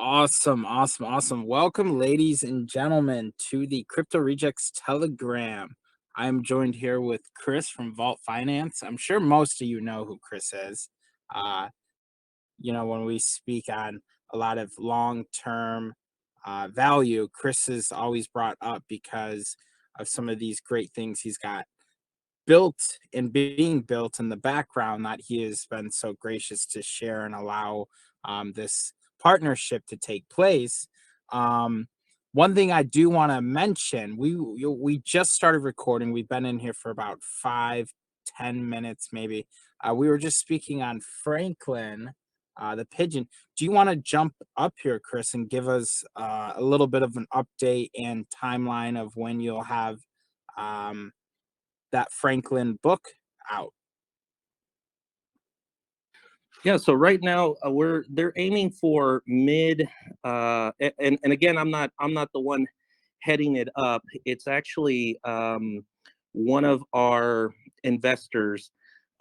Awesome, awesome, awesome. Welcome, ladies and gentlemen, to the Crypto Rejects Telegram. I'm joined here with Chris from Vault Finance. I'm sure most of you know who Chris is. Uh, when we speak on a lot of long-term value, Chris is always brought up because of some of these great things he's got built and being built in the background that he has been so gracious to share and allow this partnership to take place. Um, One thing I do want to mention, we just started recording. We've been in here for about 5-10 minutes, maybe. We were just speaking on Franklin, the pigeon. Do you want to jump up here, Chris, and give us a little bit of an update and timeline of when you'll have um, that Franklin book out? Yeah, so right now they're aiming for mid and again I'm not the one heading it up. It's actually one of our investors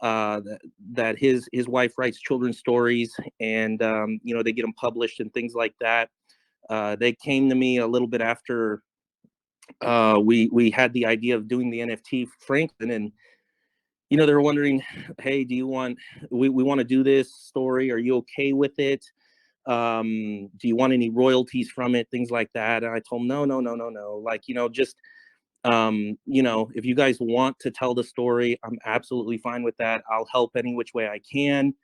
that his wife writes children's stories, and they get them published and things like that. They came to me a little bit after we had the idea of doing the NFT Franklin, and they were wondering, hey, do you want, we want to do this story. Are you okay with it? Do you want any royalties from it? Things like that. And I told them, no, no, no, no, no. Like, just, if you guys want to tell the story, I'm absolutely fine with that. I'll help any which way I can.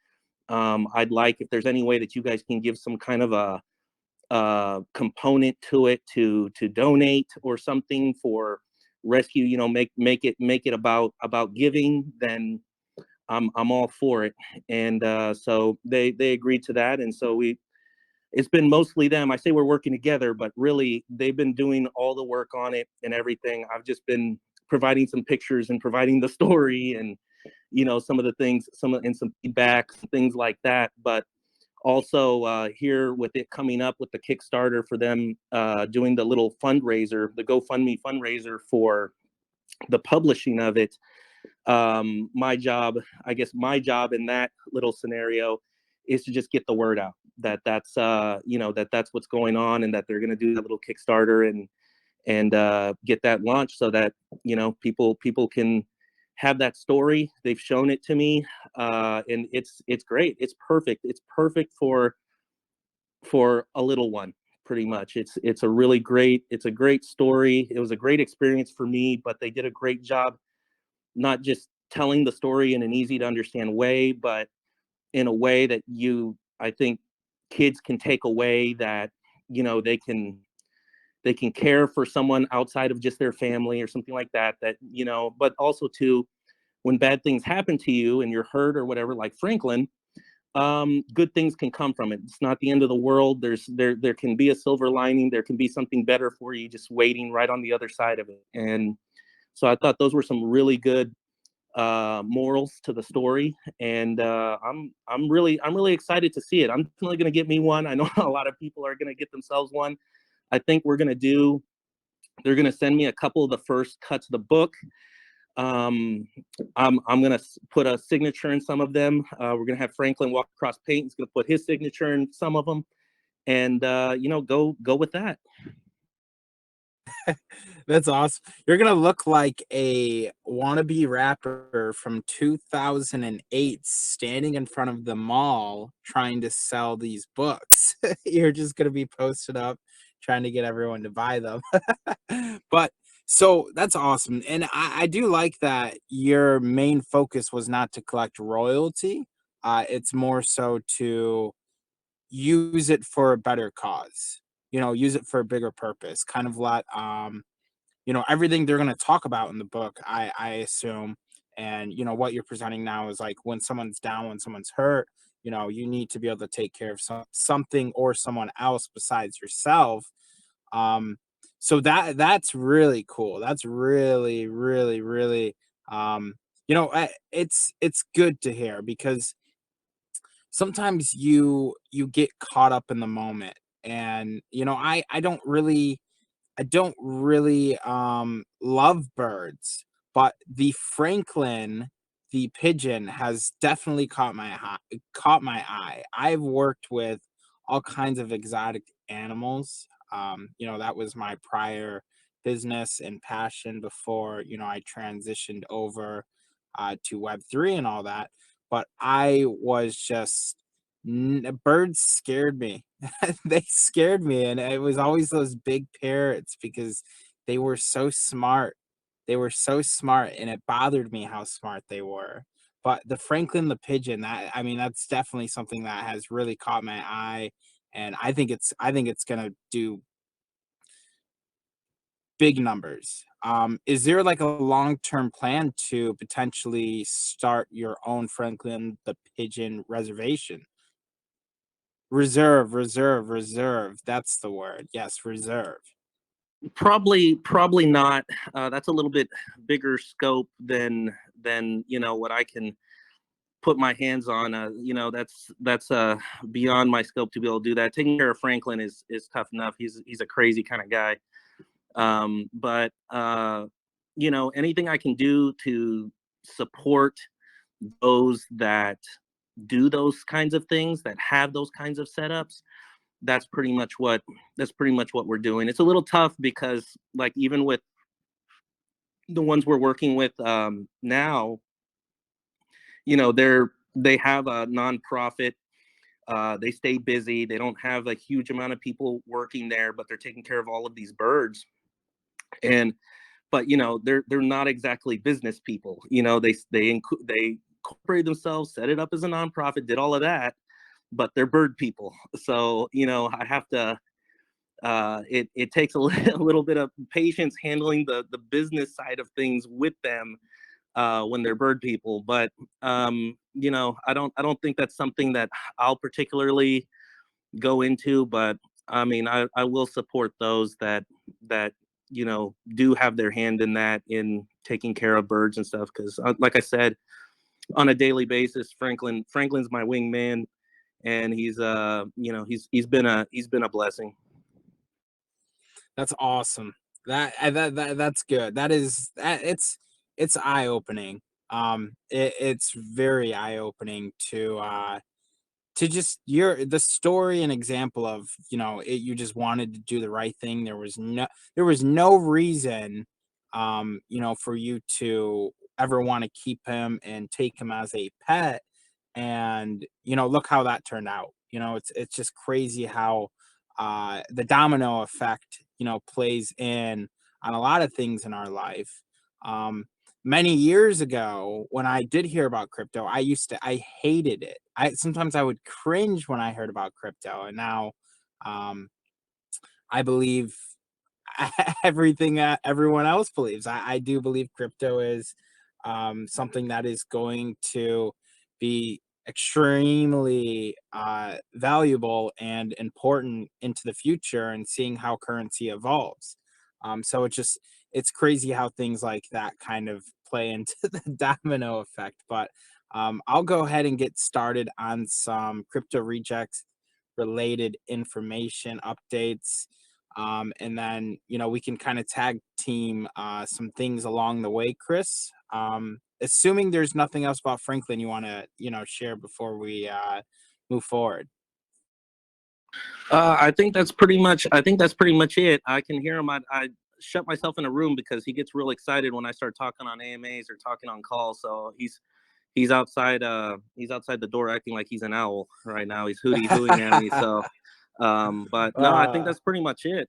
I'd like, if there's any way that you guys can give some kind of a component to it to donate or something for rescue, make it about giving, then I'm all for it. And so they agreed to that, and so it's been mostly them. I say we're working together, but really they've been doing all the work on it and everything. I've just been providing some pictures and providing the story, and some of the things, some feedback, things like that. But also here with it coming up with the Kickstarter for them doing the little fundraiser, the GoFundMe fundraiser for the publishing of it. My job in that little scenario is to just get the word out that that's what's going on, and that they're going to do a little Kickstarter and get that launched, so that people can have that story. They've shown it to me, and it's great. It's perfect. It's perfect for a little one. Pretty much, it's a really great. It's a great story. It was a great experience for me, but they did a great job not just telling the story in an easy to understand way, but in a way that I think kids can take away, that they can care for someone outside of just their family or something like that. But also too, when bad things happen to you and you're hurt or whatever, like Franklin, good things can come from it. It's not the end of the world. There can be a silver lining. There can be something better for you just waiting right on the other side of it. And so I thought those were some really good morals to the story, and I'm really excited to see it. I'm definitely going to get me one. I know a lot of people are going to get themselves one. I think they're going to send me a couple of the first cuts of the book. um I'm going to put a signature in some of them. We're going to have Franklin walk across paint. He's going to put his signature in some of them, and go with that. That's awesome. You're gonna look like a wannabe rapper from 2008 standing in front of the mall trying to sell these books. You're just gonna be posted up trying to get everyone to buy them. But so that's awesome. And I do like that your main focus was not to collect royalty. It's more so to use it for a better cause, use it for a bigger purpose, kind of let everything they're going to talk about in the book, I assume. And what you're presenting now is like when someone's down, when someone's hurt, you need to be able to take care of something or someone else besides yourself. um so that's really cool. That's really, really, really, it's good to hear, because sometimes you get caught up in the moment. And I don't really love birds, but the Franklin, the pigeon, has definitely caught my eye. I've worked with all kinds of exotic animals. You know, that was my prior business and passion before, you know, I transitioned over to Web3 and all that. But I was just, birds scared me. They scared me. And it was always those big parrots because they were so smart. They were so smart, and it bothered me how smart they were. But the Franklin the pigeon, that I mean, that's definitely something that has really caught my eye, and I think it's gonna do big numbers. Is there like a long-term plan to potentially start your own Franklin the pigeon reservation? Reserve. That's the word. Yes, reserve. Probably not. That's a little bit bigger scope than what I can put my hands on. That's beyond my scope to be able to do that. Taking care of Franklin is tough enough. He's a crazy kind of guy. But anything I can do to support those that do those kinds of things, that have those kinds of setups, that's pretty much what we're doing. It's a little tough because, like, even with the ones we're working with now, they have a nonprofit. They stay busy. They don't have a huge amount of people working there, but they're taking care of all of these birds. And but they're not exactly business people. They incorporated themselves, set it up as a nonprofit, did all of that, but they're bird people. So I have to. It takes a little bit of patience handling the business side of things with them when they're bird people. But I don't think that's something that I'll particularly go into. But I mean, I will support those that do have their hand in that, in taking care of birds and stuff. Because like I said, on a daily basis, Franklin's my wingman, and he's been a blessing. That's awesome. That's good. It's eye opening. It's very eye opening to just your the story and example of, you know, you just wanted to do the right thing. There was no reason, you know, for you to ever want to keep him and take him as a pet. And you know, look how that turned out. You know, it's just crazy how the domino effect, you know, plays in on a lot of things in our life. um Many years ago, when I did hear about crypto, I hated it. I would cringe when I heard about crypto, and now um I believe everything that everyone else believes. I do believe crypto is something that is going to be extremely valuable and important into the future, and seeing how currency evolves. So it's crazy how things like that kind of play into the domino effect. But I'll go ahead and get started on some crypto rejects related information updates. And then, you know, we can kind of tag team some things along the way, Chris. Assuming there's nothing else about Franklin you want to, you know, share before we move forward. I think that's pretty much it. I can hear him. I shut myself in a room because he gets real excited when I start talking on AMAs or talking on calls. So he's outside. He's outside the door acting like he's an owl right now. He's hooting at me. So, but no, I think uh, that's pretty much it.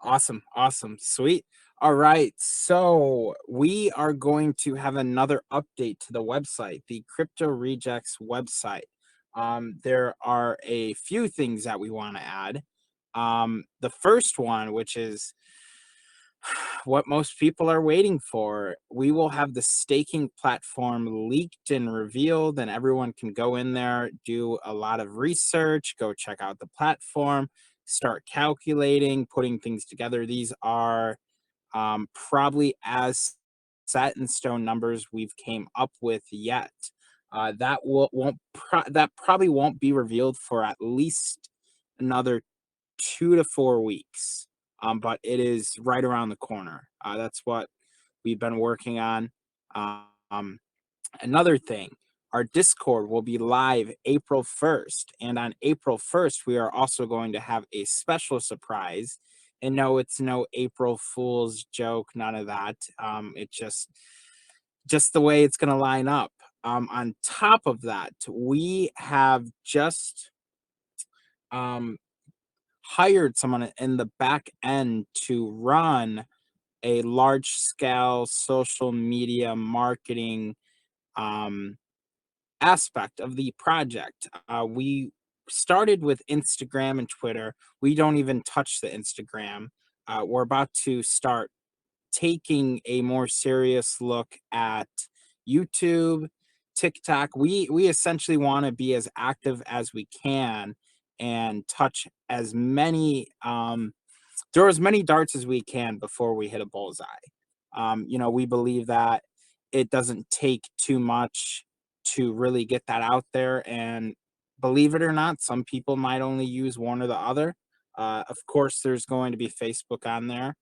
awesome, sweet. All right, so we are going to have another update to the website, the Crypto Rejects website. There are a few things that we want to add. The first one, which is what most people are waiting for, we will have the staking platform leaked and revealed, and everyone can go in there, do a lot of research, go check out the platform, start calculating, putting things together. These are probably as set in stone numbers we've came up with yet. That probably won't be revealed for at least another 2 to 4 weeks. But it is right around the corner. That's what we've been working on. Um, Another thing, our Discord will be live April 1st. And on April 1st, we are also going to have a special surprise. And no, it's no April Fool's joke, none of that. It's just the way it's going to line up. On top of that, we have just um, hired someone in the back end to run a large scale social media marketing um, aspect of the project. We started with Instagram and Twitter. We don't even touch the Instagram. We're about to start taking a more serious look at YouTube, TikTok. We essentially want to be as active as we can and touch as many throw as many darts as we can before we hit a bullseye. We believe that it doesn't take too much to really get that out there. And believe it or not, some people might only use one or the other. Of course, there's going to be Facebook on there.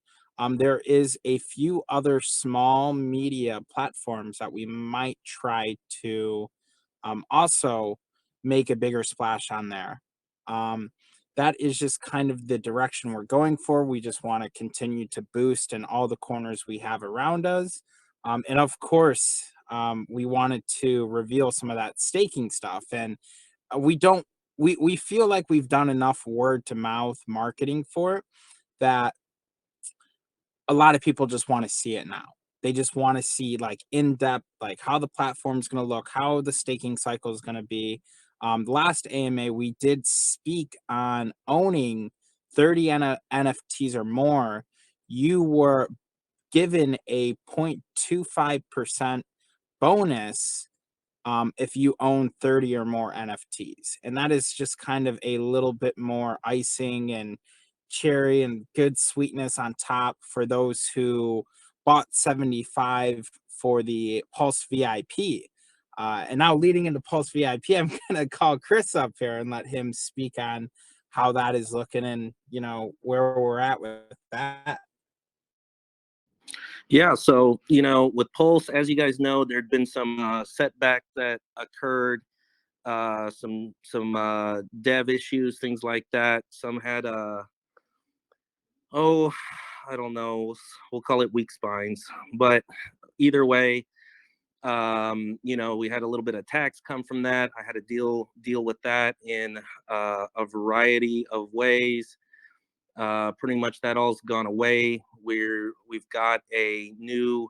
There is a few other small media platforms that we might try to also make a bigger splash on there. Um, that is just kind of the direction we're going for. We just want to continue to boost in all the corners we have around us. And of course, we wanted to reveal some of that staking stuff. And we don't, we feel like we've done enough word to mouth marketing for it that a lot of people just want to see it now. They just want to see like in depth, like how the platform's going to look, how the staking cycle is going to be. The last AMA, we did speak on owning 30 NFTs or more. You were given a 0.25% bonus if you own 30 or more NFTs. And that is just kind of a little bit more icing and cherry and good sweetness on top for those who bought 75 for the Pulse VIP. And now leading into Pulse VIP, I'm going to call Chris up here and let him speak on how that is looking and, where we're at with that. Yeah, so with Pulse, as you guys know, there'd been some setbacks that occurred, some dev issues, things like that. Some had oh, I don't know, we'll call it weak spines, but either way, we had a little bit of tax come from that. I had to deal with that in a variety of ways. Pretty much that all's gone away. We've got a new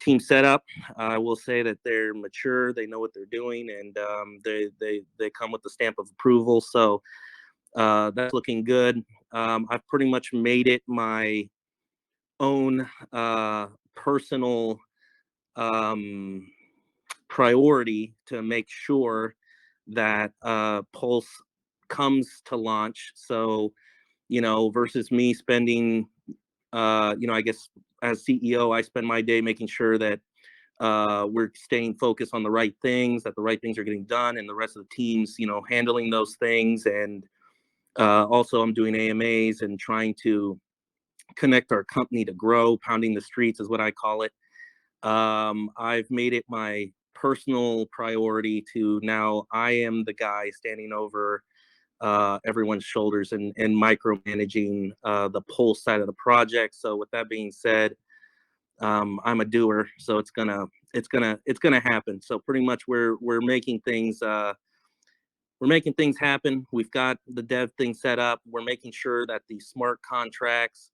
team setup. I will say that they're mature, they know what they're doing, and they come with the stamp of approval. So that's looking good. I've pretty much made it my own personal priority to make sure that Pulse comes to launch. So, versus me spending, I guess as CEO, I spend my day making sure that we're staying focused on the right things, that the right things are getting done, and the rest of the teams, handling those things. And also, I'm doing AMAs and trying to connect our company to grow. Pounding the streets is what I call it. I've made it my personal priority to now I am the guy standing over everyone's shoulders and micromanaging the Pulse side of the project. So with that being said, I'm a doer, so it's gonna happen. So pretty much we're making things happen. We've got the dev thing set up. We're making sure that the smart contracts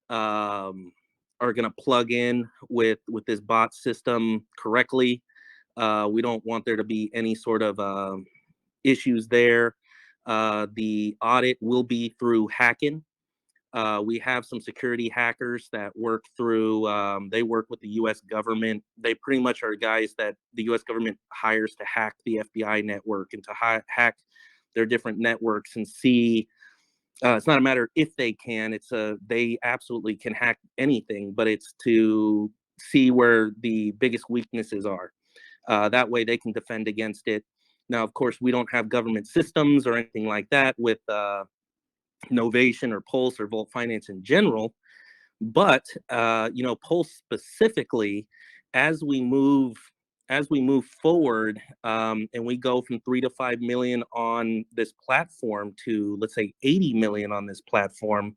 are going to plug in with this bot system correctly. We don't want there to be any sort of issues there. The audit will be through Hackin. We have some security hackers that work through, they work with the US government. They pretty much are guys that the US government hires to hack the FBI network and to hack their different networks and see. It's not a matter if they can, they absolutely can hack anything, but it's to see where the biggest weaknesses are. That way they can defend against it. Now, of course, we don't have government systems or anything like that with Novation or Pulse or Volt Finance in general. But, Pulse specifically, as we move as we move forward, and we go from 3 to 5 million on this platform to, let's say, 80 million on this platform,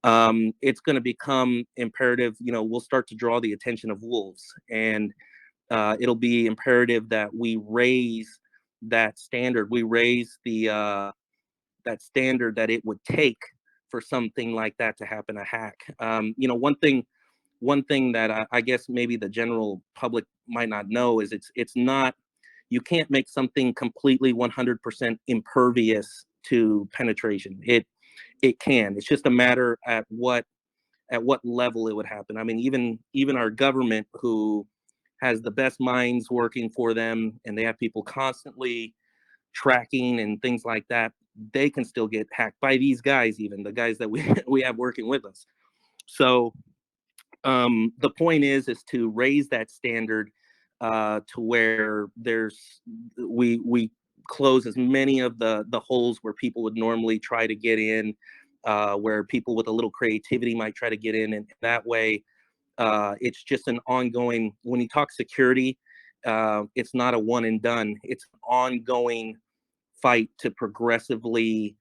it's going to become imperative. We'll start to draw the attention of wolves, and it'll be imperative that we raise that standard. We raise the that standard that it would take for something like that to happen, a hack. One thing that I guess maybe the general public might not know is it's not, you can't make something completely 100% impervious to penetration. It can. It's just a matter at what level it would happen. I mean, even our government, who has the best minds working for them, and they have people constantly tracking and things like that, they can still get hacked by these guys, even the guys that we we have working with us. So the point is to raise that standard to where we close as many of the holes where people would normally try to get in, where people with a little creativity might try to get in, and that way it's just an ongoing. When you talk security, it's not a one and done. It's an ongoing fight to progressively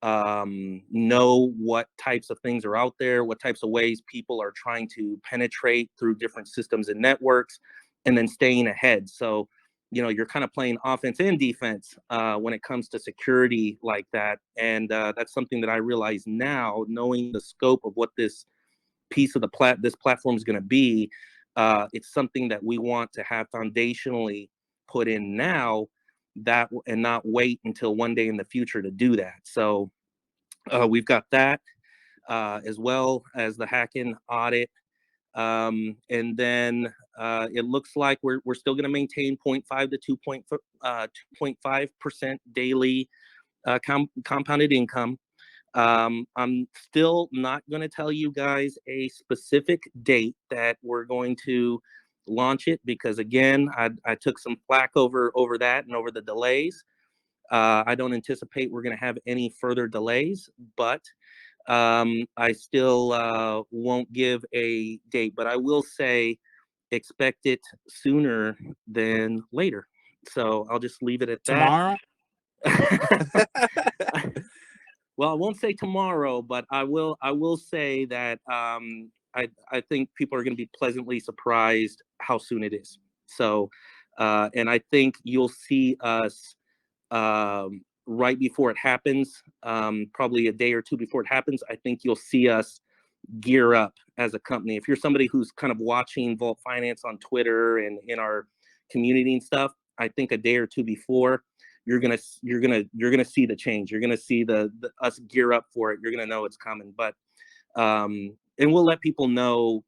know what types of things are out there, what types of ways people are trying to penetrate through different systems and networks, and then staying ahead. So, you're kind of playing offense and defense when it comes to security like that. And that's something that I realize now, knowing the scope of what this piece of this platform is going to be. It's something that we want to have foundationally put in now, and not wait until one day in the future to do that. So we've got that, as well as the hack-in audit. And then it looks like we're still going to maintain 0.5 to 2.5% daily compounded income. I'm still not going to tell you guys a specific date that we're going to launch it, because again, I took some flack over that and over the delays. I don't anticipate we're going to have any further delays, but I still won't give a date. But I will say, expect it sooner than later. So I'll just leave it at that. Tomorrow? Well, I won't say tomorrow, but I will say that I think people are going to be pleasantly surprised how soon it is. So, and I think you'll see us right before it happens, probably a day or two before it happens. I think you'll see us gear up as a company. If you're somebody who's kind of watching Vault Finance on Twitter and in our community and stuff, I think a day or two before, you're gonna see the change. You're gonna see the us gear up for it. You're gonna know it's coming. But and we'll let people know.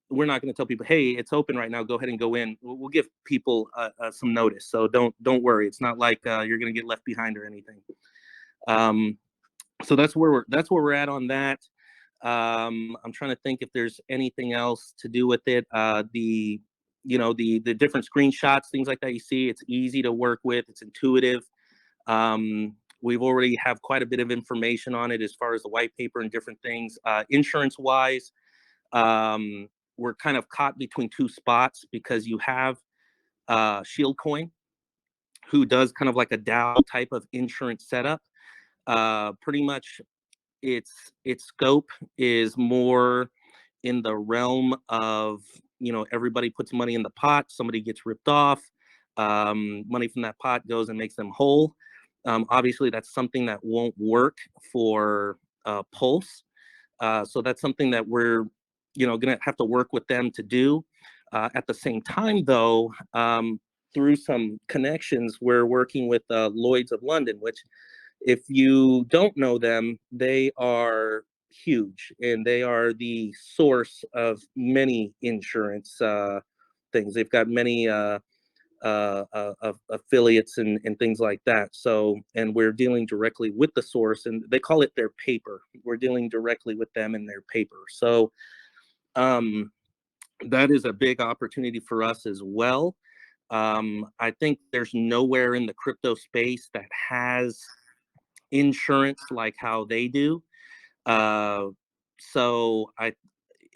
We're not going to tell people, hey, it's open right now, go ahead and go in. We'll give people some notice. So don't worry. It's not like you're going to get left behind or anything. So that's where we're at on that. I'm trying to think if there's anything else to do with it. The different screenshots, things like that you see, it's easy to work with. It's intuitive. We've already have quite a bit of information on it as far as the white paper and different things. Insurance wise, we're kind of caught between two spots, because you have Shieldcoin, who does kind of like a DAO type of insurance setup. Pretty much its scope is more in the realm of, everybody puts money in the pot, somebody gets ripped off, money from that pot goes and makes them whole. Obviously, that's something that won't work for Pulse. So that's something that we're, going to have to work with them to do. At the same time, though, through some connections, we're working with Lloyd's of London, which, if you don't know them, they are huge, and they are the source of many insurance things. They've got many affiliates and things like that. So, and we're dealing directly with the source, and they call it their paper. We're dealing directly with them in their paper. So that is a big opportunity for us as well. I think there's nowhere in the crypto space that has insurance like how they do. So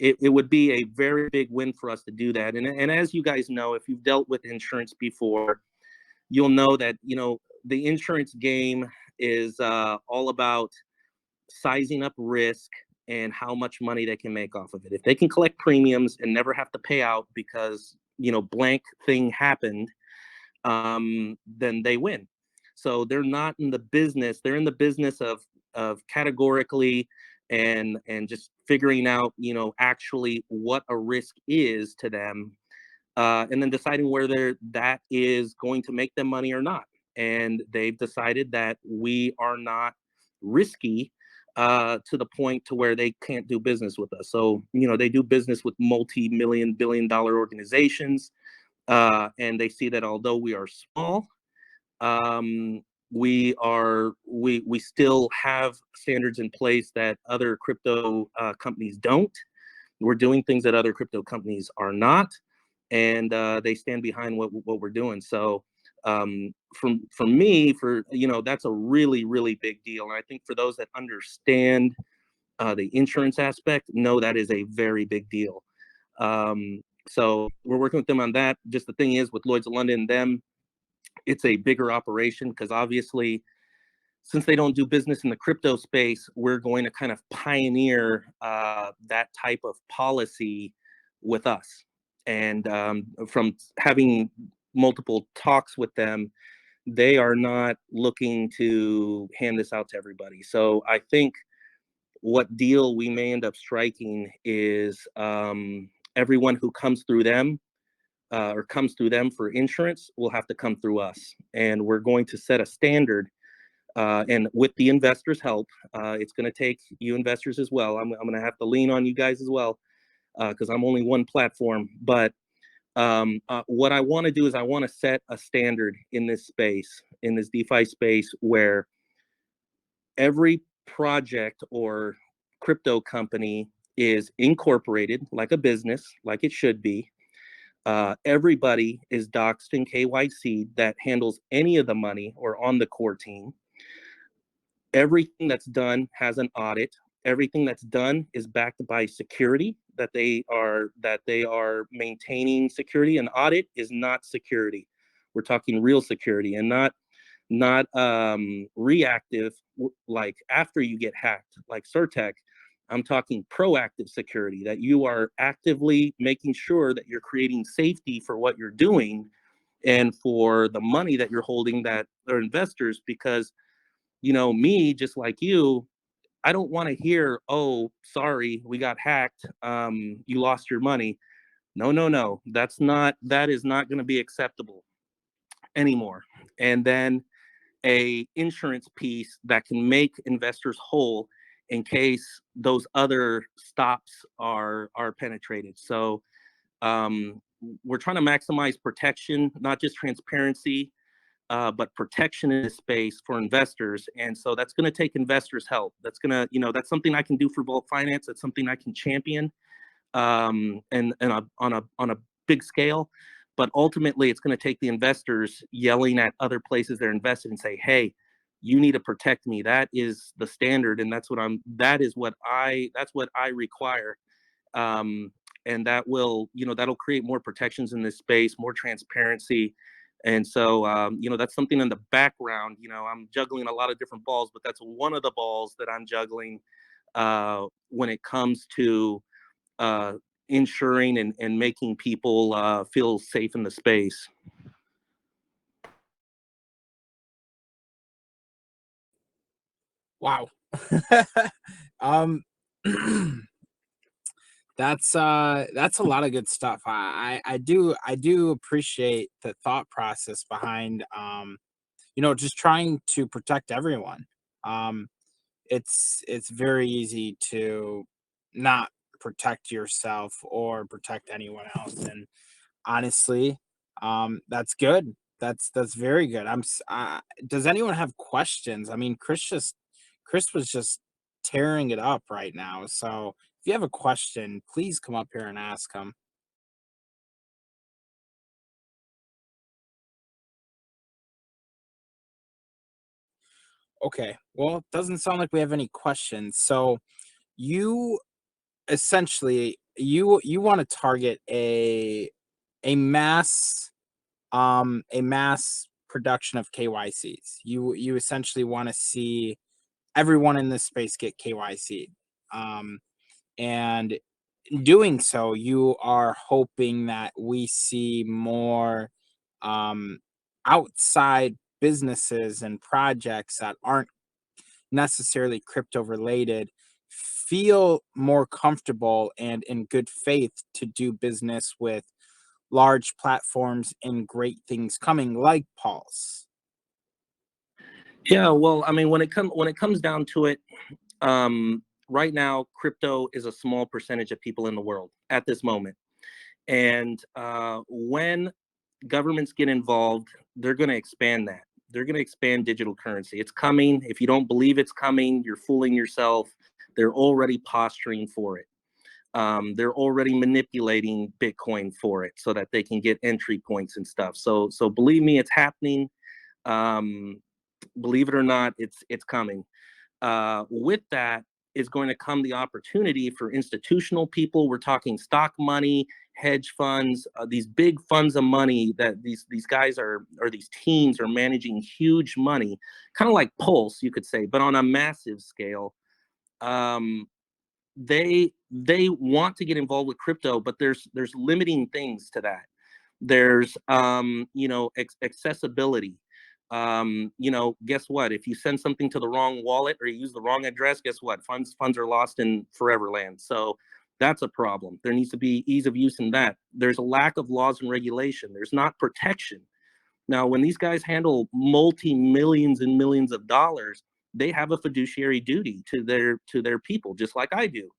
it would be a very big win for us to do that. And as you guys know, if you've dealt with insurance before, you'll know that, the insurance game is all about sizing up risk and how much money they can make off of it. If they can collect premiums and never have to pay out because, blank thing happened, then they win. So they're not in the business. They're in the business of categorically and just figuring out, actually what a risk is to them, and then deciding whether that is going to make them money or not. And they've decided that we are not risky to the point to where they can't do business with us. So, they do business with multi-million, billion-dollar organizations, and they see that although we are small, we still have standards in place that other crypto companies don't. We're doing things that other crypto companies are not, and they stand behind what we're doing. So from me, that's a really, really big deal. And I think for those that understand the insurance aspect, know that is a very big deal. So we're working with them on that. Just the thing is with Lloyd's of London, it's a bigger operation because obviously, since they don't do business in the crypto space, we're going to kind of pioneer that type of policy with us. And from having multiple talks with them, they are not looking to hand this out to everybody. So I think what deal we may end up striking is everyone who comes through them or comes through them for insurance will have to come through us. And we're going to set a standard. And with the investors' help, it's going to take you investors as well. I'm going to have to lean on you guys as well because I'm only one platform. But what I want to do is I want to set a standard in this space, in this DeFi space, where every project or crypto company is incorporated like a business, like it should be. Everybody is doxed in KYC that handles any of the money or on the core team. Everything that's done has an audit. Everything that's done is backed by security that they are maintaining security. An audit is not security. We're talking real security and not reactive, like after you get hacked, like Certec. I'm talking proactive security, that you are actively making sure that you're creating safety for what you're doing and for the money that you're holding that are investors. Because, me, just like you, I don't want to hear, oh, sorry, we got hacked. You lost your money. No, no, no. That is not going to be acceptable anymore. And then a insurance piece that can make investors whole in case those other stops are penetrated. So we're trying to maximize protection, not just transparency, but protection in this space for investors. And so that's going to take investors' help. That's going to, that's something I can do for Vault Finance. That's something I can champion, and on a big scale. But ultimately, it's going to take the investors yelling at other places they're invested and say, "Hey, you need to protect me." That is the standard, and that's what I require. And that will, that'll create more protections in this space, more transparency. And so, that's something in the background. I'm juggling a lot of different balls, but that's one of the balls that I'm juggling when it comes to uh, ensuring and making people feel safe in the space. Wow. um that's a lot of good stuff. I do appreciate the thought process behind just trying to protect everyone. Um it's very easy to not protect yourself or protect anyone else, and honestly, that's good. That's very good. Does anyone have questions? I mean, Chris was just tearing it up right now. So if you have a question, please come up here and ask him. Okay. Well, it doesn't sound like we have any questions. So you essentially you want to target a mass a mass production of KYCs. You essentially want to see everyone in this space get KYC. And in doing so, you are hoping that we see more um, outside businesses and projects that aren't necessarily crypto related feel more comfortable and in good faith to do business with large platforms and great things coming like Pulse. Yeah, well, I mean, when it comes down to it, right now, crypto is a small percentage of people in the world at this moment. And when governments get involved, they're going to expand that. They're going to expand digital currency. It's coming. If you don't believe it's coming, you're fooling yourself. They're already posturing for it. They're already manipulating Bitcoin for it so that they can get entry points and stuff. So believe me, it's happening. Um, Believe it or not, it's coming. With that is going to come the opportunity for institutional people. We're talking stock money, hedge funds, these big funds of money that these guys are, or these teams are managing huge money, kind of like Pulse, you could say, but on a massive scale. Um, they want to get involved with crypto, but there's limiting things to that. There's accessibility. Guess what? If you send something to the wrong wallet or you use the wrong address, guess what? Funds are lost in forever land. So that's a problem. There needs to be ease of use in that. There's a lack of laws and regulation. There's not protection. Now, when these guys handle multi-millions and millions of dollars, they have a fiduciary duty to their people, just like I do.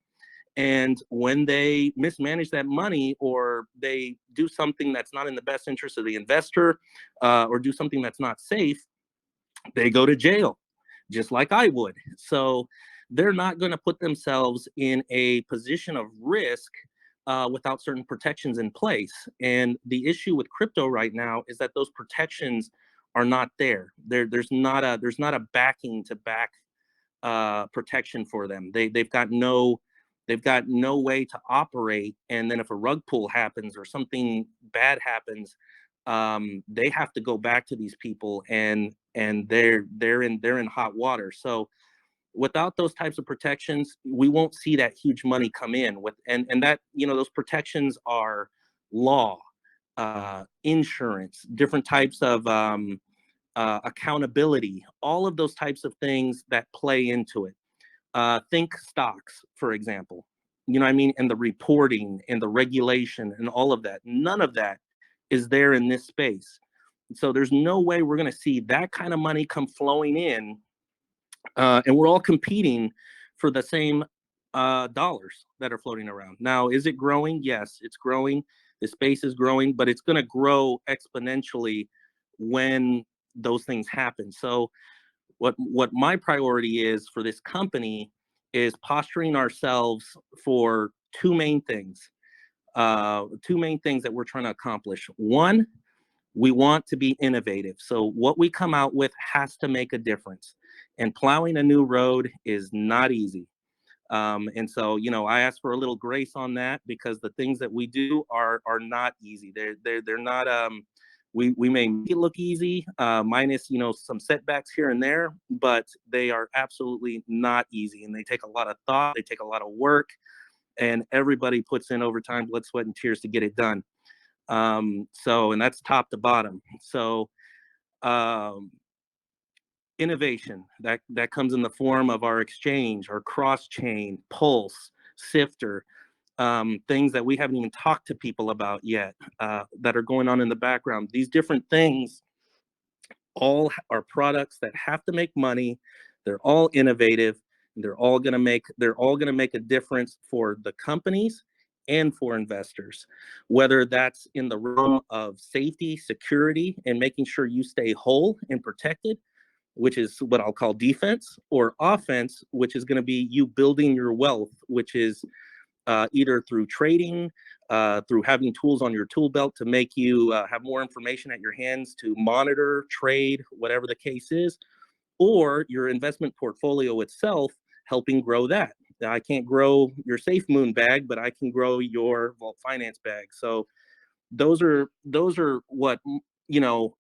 And when they mismanage that money, or they do something that's not in the best interest of the investor, or do something that's not safe, they go to jail, just like I would. So they're not going to put themselves in a position of risk without certain protections in place. And the issue with crypto right now is that those protections are not there. There's not a backing to back protection for them. They've got no way to operate. And then if a rug pull happens or something bad happens, they have to go back to these people, and they're in hot water. So without those types of protections, we won't see that huge money come in. With and that, those protections are law, insurance, different types of accountability, all of those types of things that play into it. Think stocks, for example. You know what I mean? And the reporting and the regulation and all of that. None of that is there in this space. So there's no way we're going to see that kind of money come flowing in. And we're all competing for the same dollars that are floating around. Now, is it growing? Yes, it's growing. The space is growing, but it's going to grow exponentially when those things happen. So what my priority is for this company is posturing ourselves for two main things that we're trying to accomplish. One, we want to be innovative, so what we come out with has to make a difference, and plowing a new road is not easy. And so, I ask for a little grace on that, because the things that we do are not easy. They're not. We may make it look easy, minus some setbacks here and there, but they are absolutely not easy, and they take a lot of thought. They take a lot of work, and everybody puts in overtime, blood, sweat, and tears to get it done. And that's top to bottom. So um, innovation that comes in the form of our exchange, our cross chain, Pulse, Sifter, things that we haven't even talked to people about yet, that are going on in the background. These different things all are products that have to make money. They're all innovative. And they're all going to make a difference for the companies and for investors, whether that's in the realm of safety, security, and making sure you stay whole and protected, which is what I'll call defense, or offense, which is going to be you building your wealth, which is either through trading, through having tools on your tool belt to make you have more information at your hands to monitor, trade, whatever the case is, or your investment portfolio itself, helping grow that. I can't grow your SafeMoon bag, but I can grow your Vault Finance bag. So those are what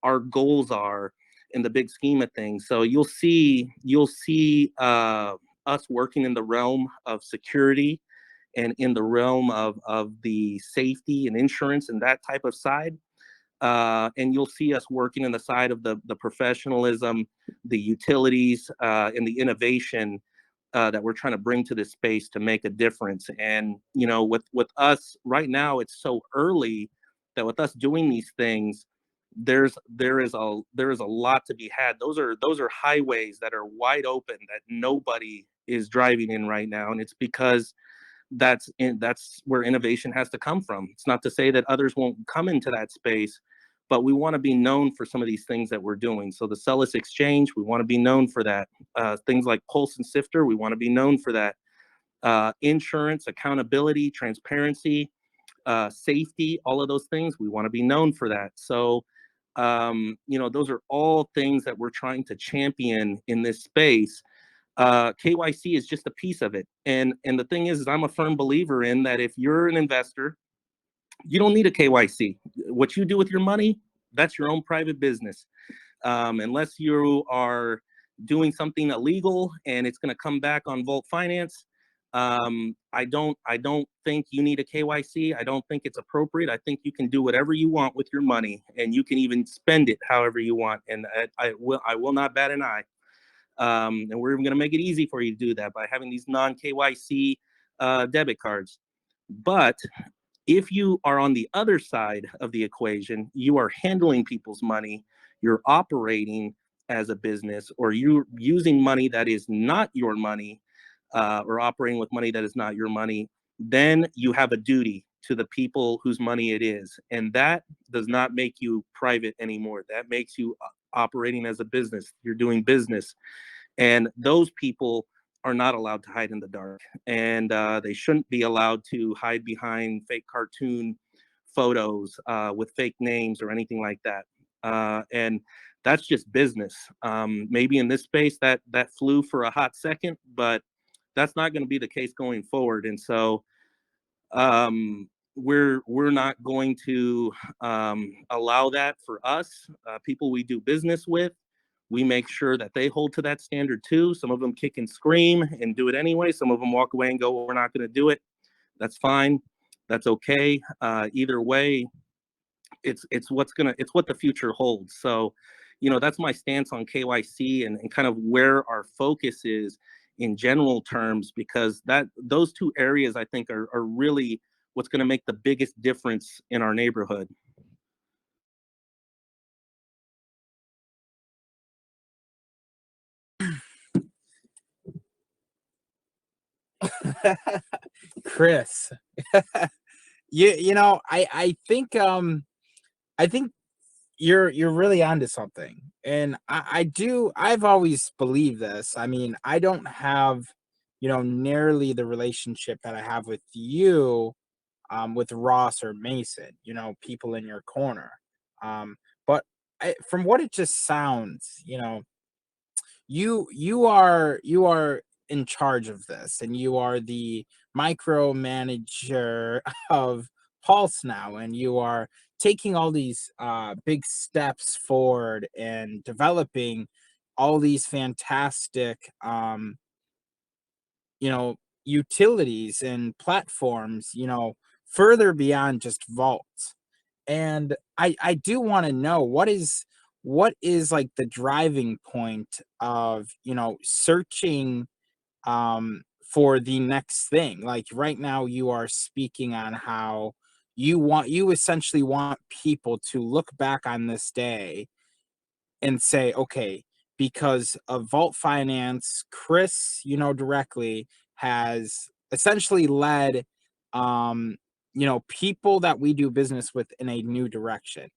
our goals are in the big scheme of things. So you'll see us working in the realm of security and in the realm of the safety and insurance and that type of side. And you'll see us working in the side of the professionalism, the utilities, and the innovation that we're trying to bring to this space to make a difference. And with us right now, it's so early that with us doing these things, there is a lot to be had. Those are highways that are wide open that nobody is driving in right now, and it's because that's where innovation has to come from. It's not to say that others won't come into that space, but we want to be known for some of these things that we're doing. So the Celis Exchange, we want to be known for that. Things like Pulse and Sifter, we want to be known for that. Insurance, accountability, transparency, safety, all of those things, we want to be known for that. So, those are all things that we're trying to champion in this space. KYC is just a piece of it. And the thing is I'm a firm believer in that if you're an investor, you don't need a KYC. What you do with your money, that's your own private business. Unless you are doing something illegal and it's going to come back on Vault Finance, I don't think you need a KYC. I don't think it's appropriate. I think you can do whatever you want with your money, and you can even spend it however you want. And I will not bat an eye. And we're even going to make it easy for you to do that by having these non-KYC debit cards. But if you are on the other side of the equation, you are handling people's money, you're operating as a business, or you're using money that is not your money, or operating with money that is not your money, then you have a duty to the people whose money it is. And that does not make you private anymore. That makes you operating as a business. You're doing business. And those people are not allowed to hide in the dark. And they shouldn't be allowed to hide behind fake cartoon photos with fake names or anything like that. And that's just business. Maybe in this space that flew for a hot second, but that's not going to be the case going forward. And so we're not going to allow that for us. People we do business with, we make sure that they hold to that standard too. Some of them kick and scream and do it anyway. Some of them walk away and go, well, we're not going to do it. That's fine. That's okay. Either way, it's what the future holds. So, that's my stance on KYC and kind of where our focus is in general terms, because those two areas I think are really what's going to make the biggest difference in our neighborhood. Chris, I think you're really onto something. And I've always believed this. I mean, I don't have, nearly the relationship that I have with you, with Ross or Mason, people in your corner. But from what it just sounds, you are in charge of this, and you are the micromanager of Pulse now, and you are taking all these big steps forward and developing all these fantastic utilities and platforms, further beyond just vaults. And I do want to know what is like the driving point of, searching for the next thing. Like right now you are speaking on how you essentially want people to look back on this day and say, okay, because of Vault Finance, Chris, directly has essentially led, people that we do business with in a new direction.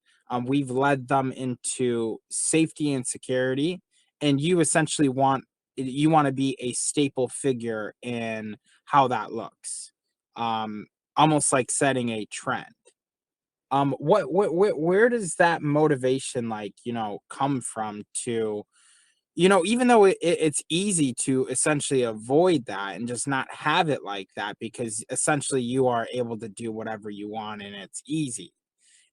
We've led them into safety and security, and you want to be a staple figure in how that looks. Almost like setting a trend. Where does that motivation, like, come from to even though it's easy to essentially avoid that and just not have it like that, because essentially you are able to do whatever you want and it's easy.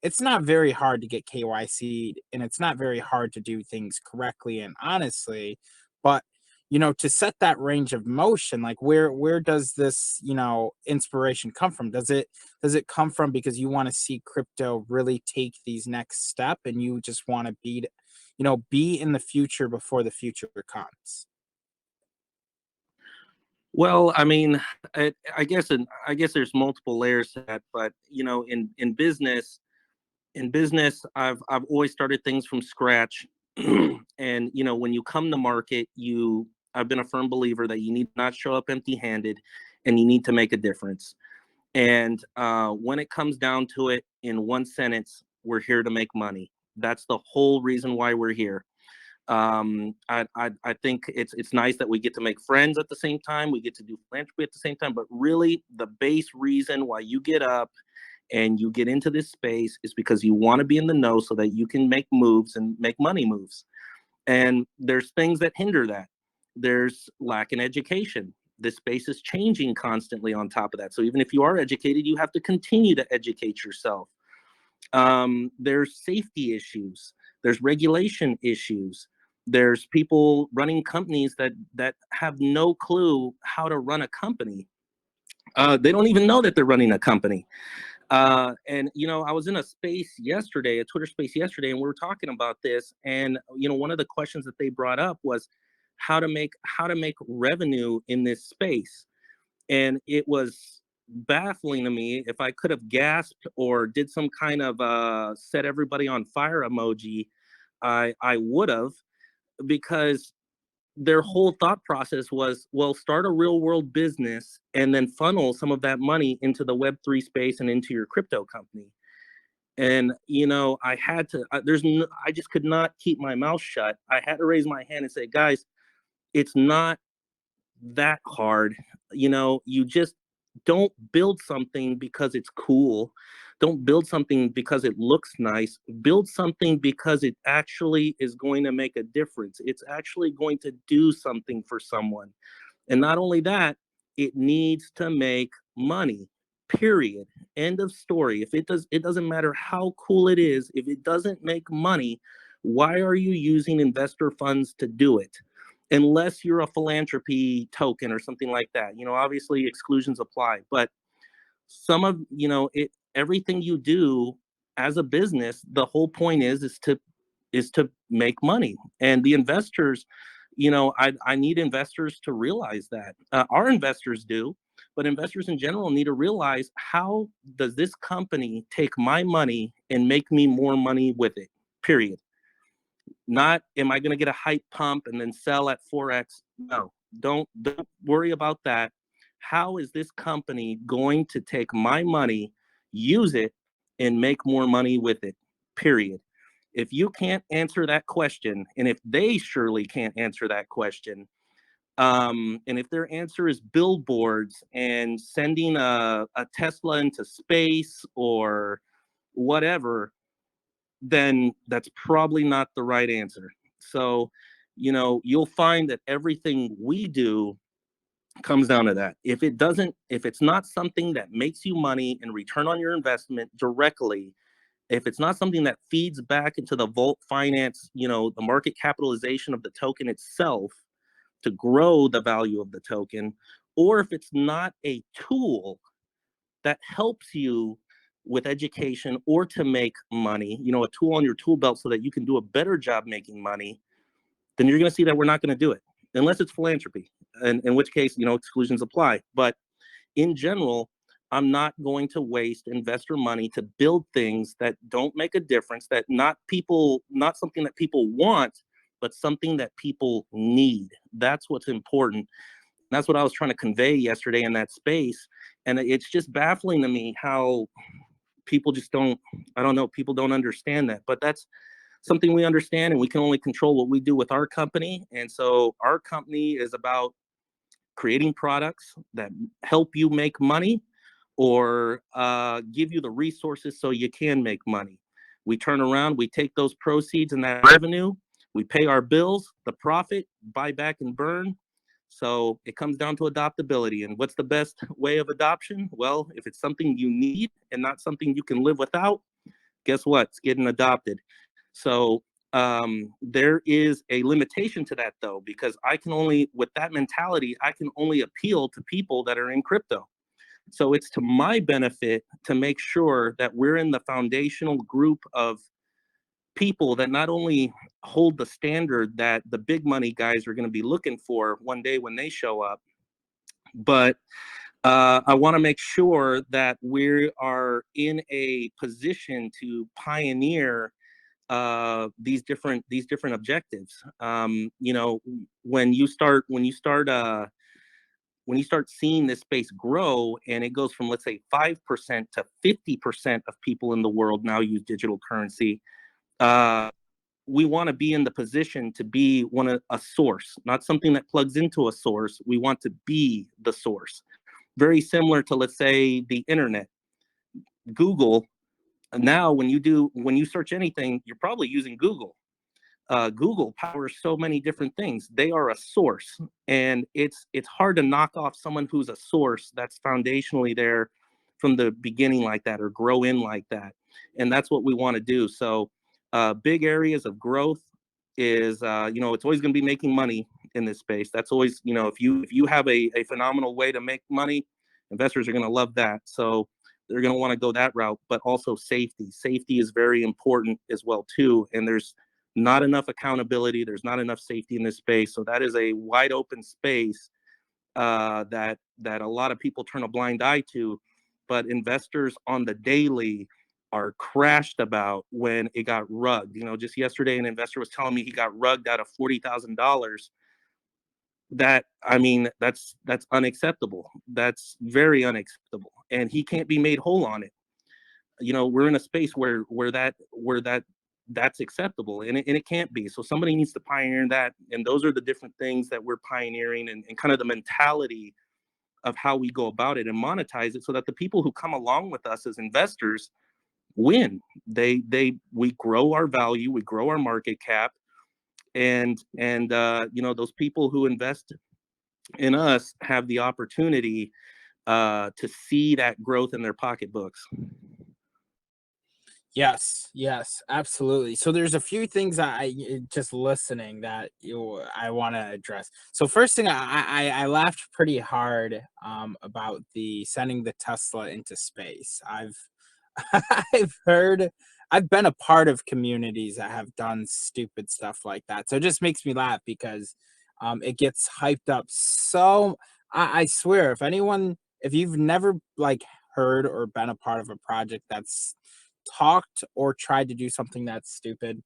It's not very hard to get KYC, and it's not very hard to do things correctly and honestly, but to set that range of motion, like where does this, inspiration come from? Does it come from because you want to see crypto really take these next step and you just want to be in the future before the future comes? Well, I mean, I guess there's multiple layers to that, but in business, I've always started things from scratch. And when you come to market, I've been a firm believer that you need not show up empty-handed, and you need to make a difference. And when it comes down to it, in one sentence, we're here to make money. That's the whole reason why we're here. I think it's nice that we get to make friends at the same time. We get to do philanthropy at the same time. But really, the base reason why you get up and you get into this space is because you want to be in the know so that you can make moves and make money moves. And there's things that hinder that. There's lack in education. This space is changing constantly on top of that. So even if you are educated, you have to continue to educate yourself. There's safety issues. There's regulation issues. There's people running companies that have no clue how to run a company. They don't even know that they're running a company. And I was in a space yesterday, a Twitter space yesterday, and we were talking about this. And one of the questions that they brought up was how to make revenue in this space. And it was baffling to me. If I could have gasped or did some kind of set everybody on fire emoji, I would have, because their whole thought process was, well, start a real world business and then funnel some of that money into the Web3 space and into your crypto company. And I had to. I just could not keep my mouth shut. I had to raise my hand and say, guys, it's not that hard. You just don't build something because it's cool. Don't build something because it looks nice. Build something because it actually is going to make a difference. It's actually going to do something for someone. And not only that, it needs to make money. Period. End of story. If it doesn't matter how cool it is. If it doesn't make money, why are you using investor funds to do it? Unless you're a philanthropy token or something like that. Obviously exclusions apply, but some of it everything you do as a business, the whole point is to make money. And the investors, I need investors to realize that. Our investors do, but investors in general need to realize, how does this company take my money and make me more money with it? Period. Not, am I going to get a hype pump and then sell at 4x? No, don't worry about that. How is this company going to take my money, use it, and make more money with it? Period. If you can't answer that question, and if they surely can't answer that question, and if their answer is billboards and sending a Tesla into space or whatever, then that's probably not the right answer. So, you'll find that everything we do comes down to that. If it's not something that makes you money and return on your investment directly, if it's not something that feeds back into the Vault Finance, the market capitalization of the token itself to grow the value of the token, or if it's not a tool that helps you with education or to make money, a tool on your tool belt so that you can do a better job making money, then you're going to see that we're not going to do it unless it's philanthropy, and in which case, exclusions apply. But in general, I'm not going to waste investor money to build things that don't make a difference, that not something that people want, but something that people need. That's what's important. That's what I was trying to convey yesterday in that space. And it's just baffling to me how people just don't, I don't know, people don't understand that. But that's something we understand, and we can only control what we do with our company. And so our company is about creating products that help you make money, or give you the resources so you can make money. We turn around, we take those proceeds and that revenue, We pay our bills, the profit, buy back and burn. So it comes down to adoptability. And what's the best way of adoption? Well, if it's something you need and not something you can live without, guess what? It's getting adopted. So there is a limitation to that, though, because I can only, with that mentality, I can only appeal to people that are in crypto. So it's to my benefit to make sure that we're in the foundational group of people that not only hold the standard that the big money guys are going to be looking for one day when they show up, but I want to make sure that we are in a position to pioneer these different objectives. When you start seeing this space grow and it goes from, let's say, 5% to 50% of people in the world now use digital currency, uh, we want to be in the position to be a source, not something that plugs into a source. We want to be the source. Very similar to, let's say, the internet. Google, now when you search anything, you're probably using Google. Google powers so many different things. They are a source, and it's hard to knock off someone who's a source that's foundationally there from the beginning like that, or grow in like that. And that's what we want to do. So big areas of growth is it's always going to be making money in this space. That's always, if you have a phenomenal way to make money, investors are going to love that. So they're going to want to go that route. But also safety is very important as well too. And there's not enough accountability. There's not enough safety in this space. So that is a wide open space that a lot of people turn a blind eye to. But investors on the daily are crashed about when it got rugged. Just yesterday, an investor was telling me he got rugged out of $40,000. That's unacceptable. That's very unacceptable, and he can't be made whole on it. We're in a space where that's acceptable, and it can't be. So somebody needs to pioneer that, and those are the different things that we're pioneering, and kind of the mentality of how we go about it and monetize it, so that the people who come along with us as investors win. We grow our value, we grow our market cap, and those people who invest in us have the opportunity to see that growth in their pocketbooks. Yes, absolutely. So there's a few things just listening that I want to address. So first thing, I laughed pretty hard about the sending the Tesla into space. I've heard, I've been a part of communities that have done stupid stuff like that. So it just makes me laugh because it gets hyped up. So I swear, if you've never like heard or been a part of a project that's talked or tried to do something that's stupid,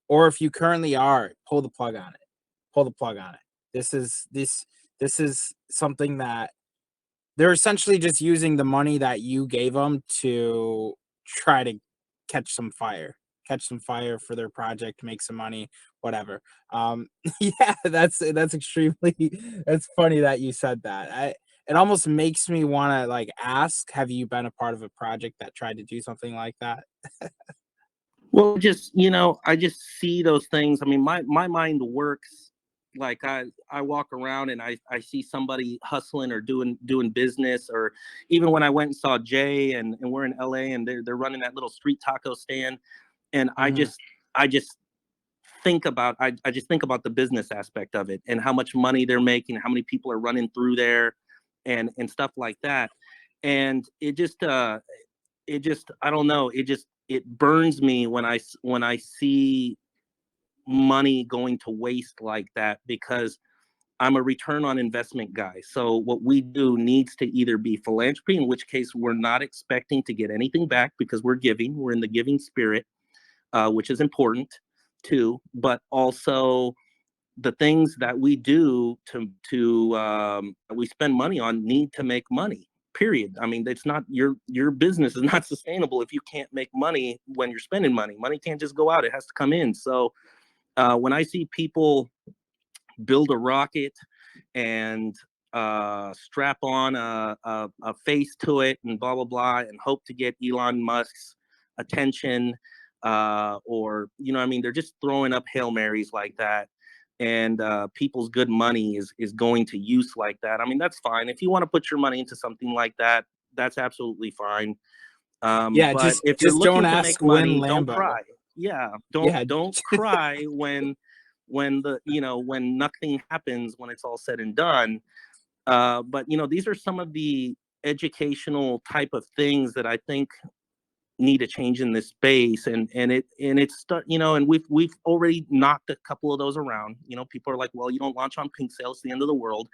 or if you currently are, pull the plug on it. Pull the plug on it. This is something that they're essentially just using the money that you gave them to try to catch some fire, catch some fire for their project, make some money, whatever. Yeah, that's extremely that's funny that you said that. It almost makes me want to like ask, have you been a part of a project that tried to do something like that? Well, I just see those things. I mean, my mind works like I walk around and I see somebody hustling or doing business, or even when I went and saw Jay, and we're in LA and they're running that little street taco stand, and Mhm. I just I just think about the business aspect of it and how much money they're making, how many people are running through there, and stuff like that. And it just I don't know, it burns me when I see money going to waste like that, because I'm a return on investment guy. So what we do needs to either be philanthropy, in which case we're not expecting to get anything back because we're in the giving spirit, which is important too, but also the things that we do we spend money on need to make money, period. I mean, it's not, your business is not sustainable if you can't make money. When you're spending money can't just go out, it has to come in. So when I see people build a rocket and strap on a face to it and blah blah blah and hope to get Elon Musk's attention, or I mean, they're just throwing up Hail Marys like that, and people's good money is going to use like that. I mean, that's fine. If you want to put your money into something like that, that's absolutely fine. Yeah, But if you're just don't looking to make ask Win money, don't Lambo. cry. Yeah, Yeah, don't cry when the when nothing happens when it's all said and done. But these are some of the educational type of things that I think need a change in this space, and we've already knocked a couple of those around. People are like, well, you don't launch on pink sales, the end of the world.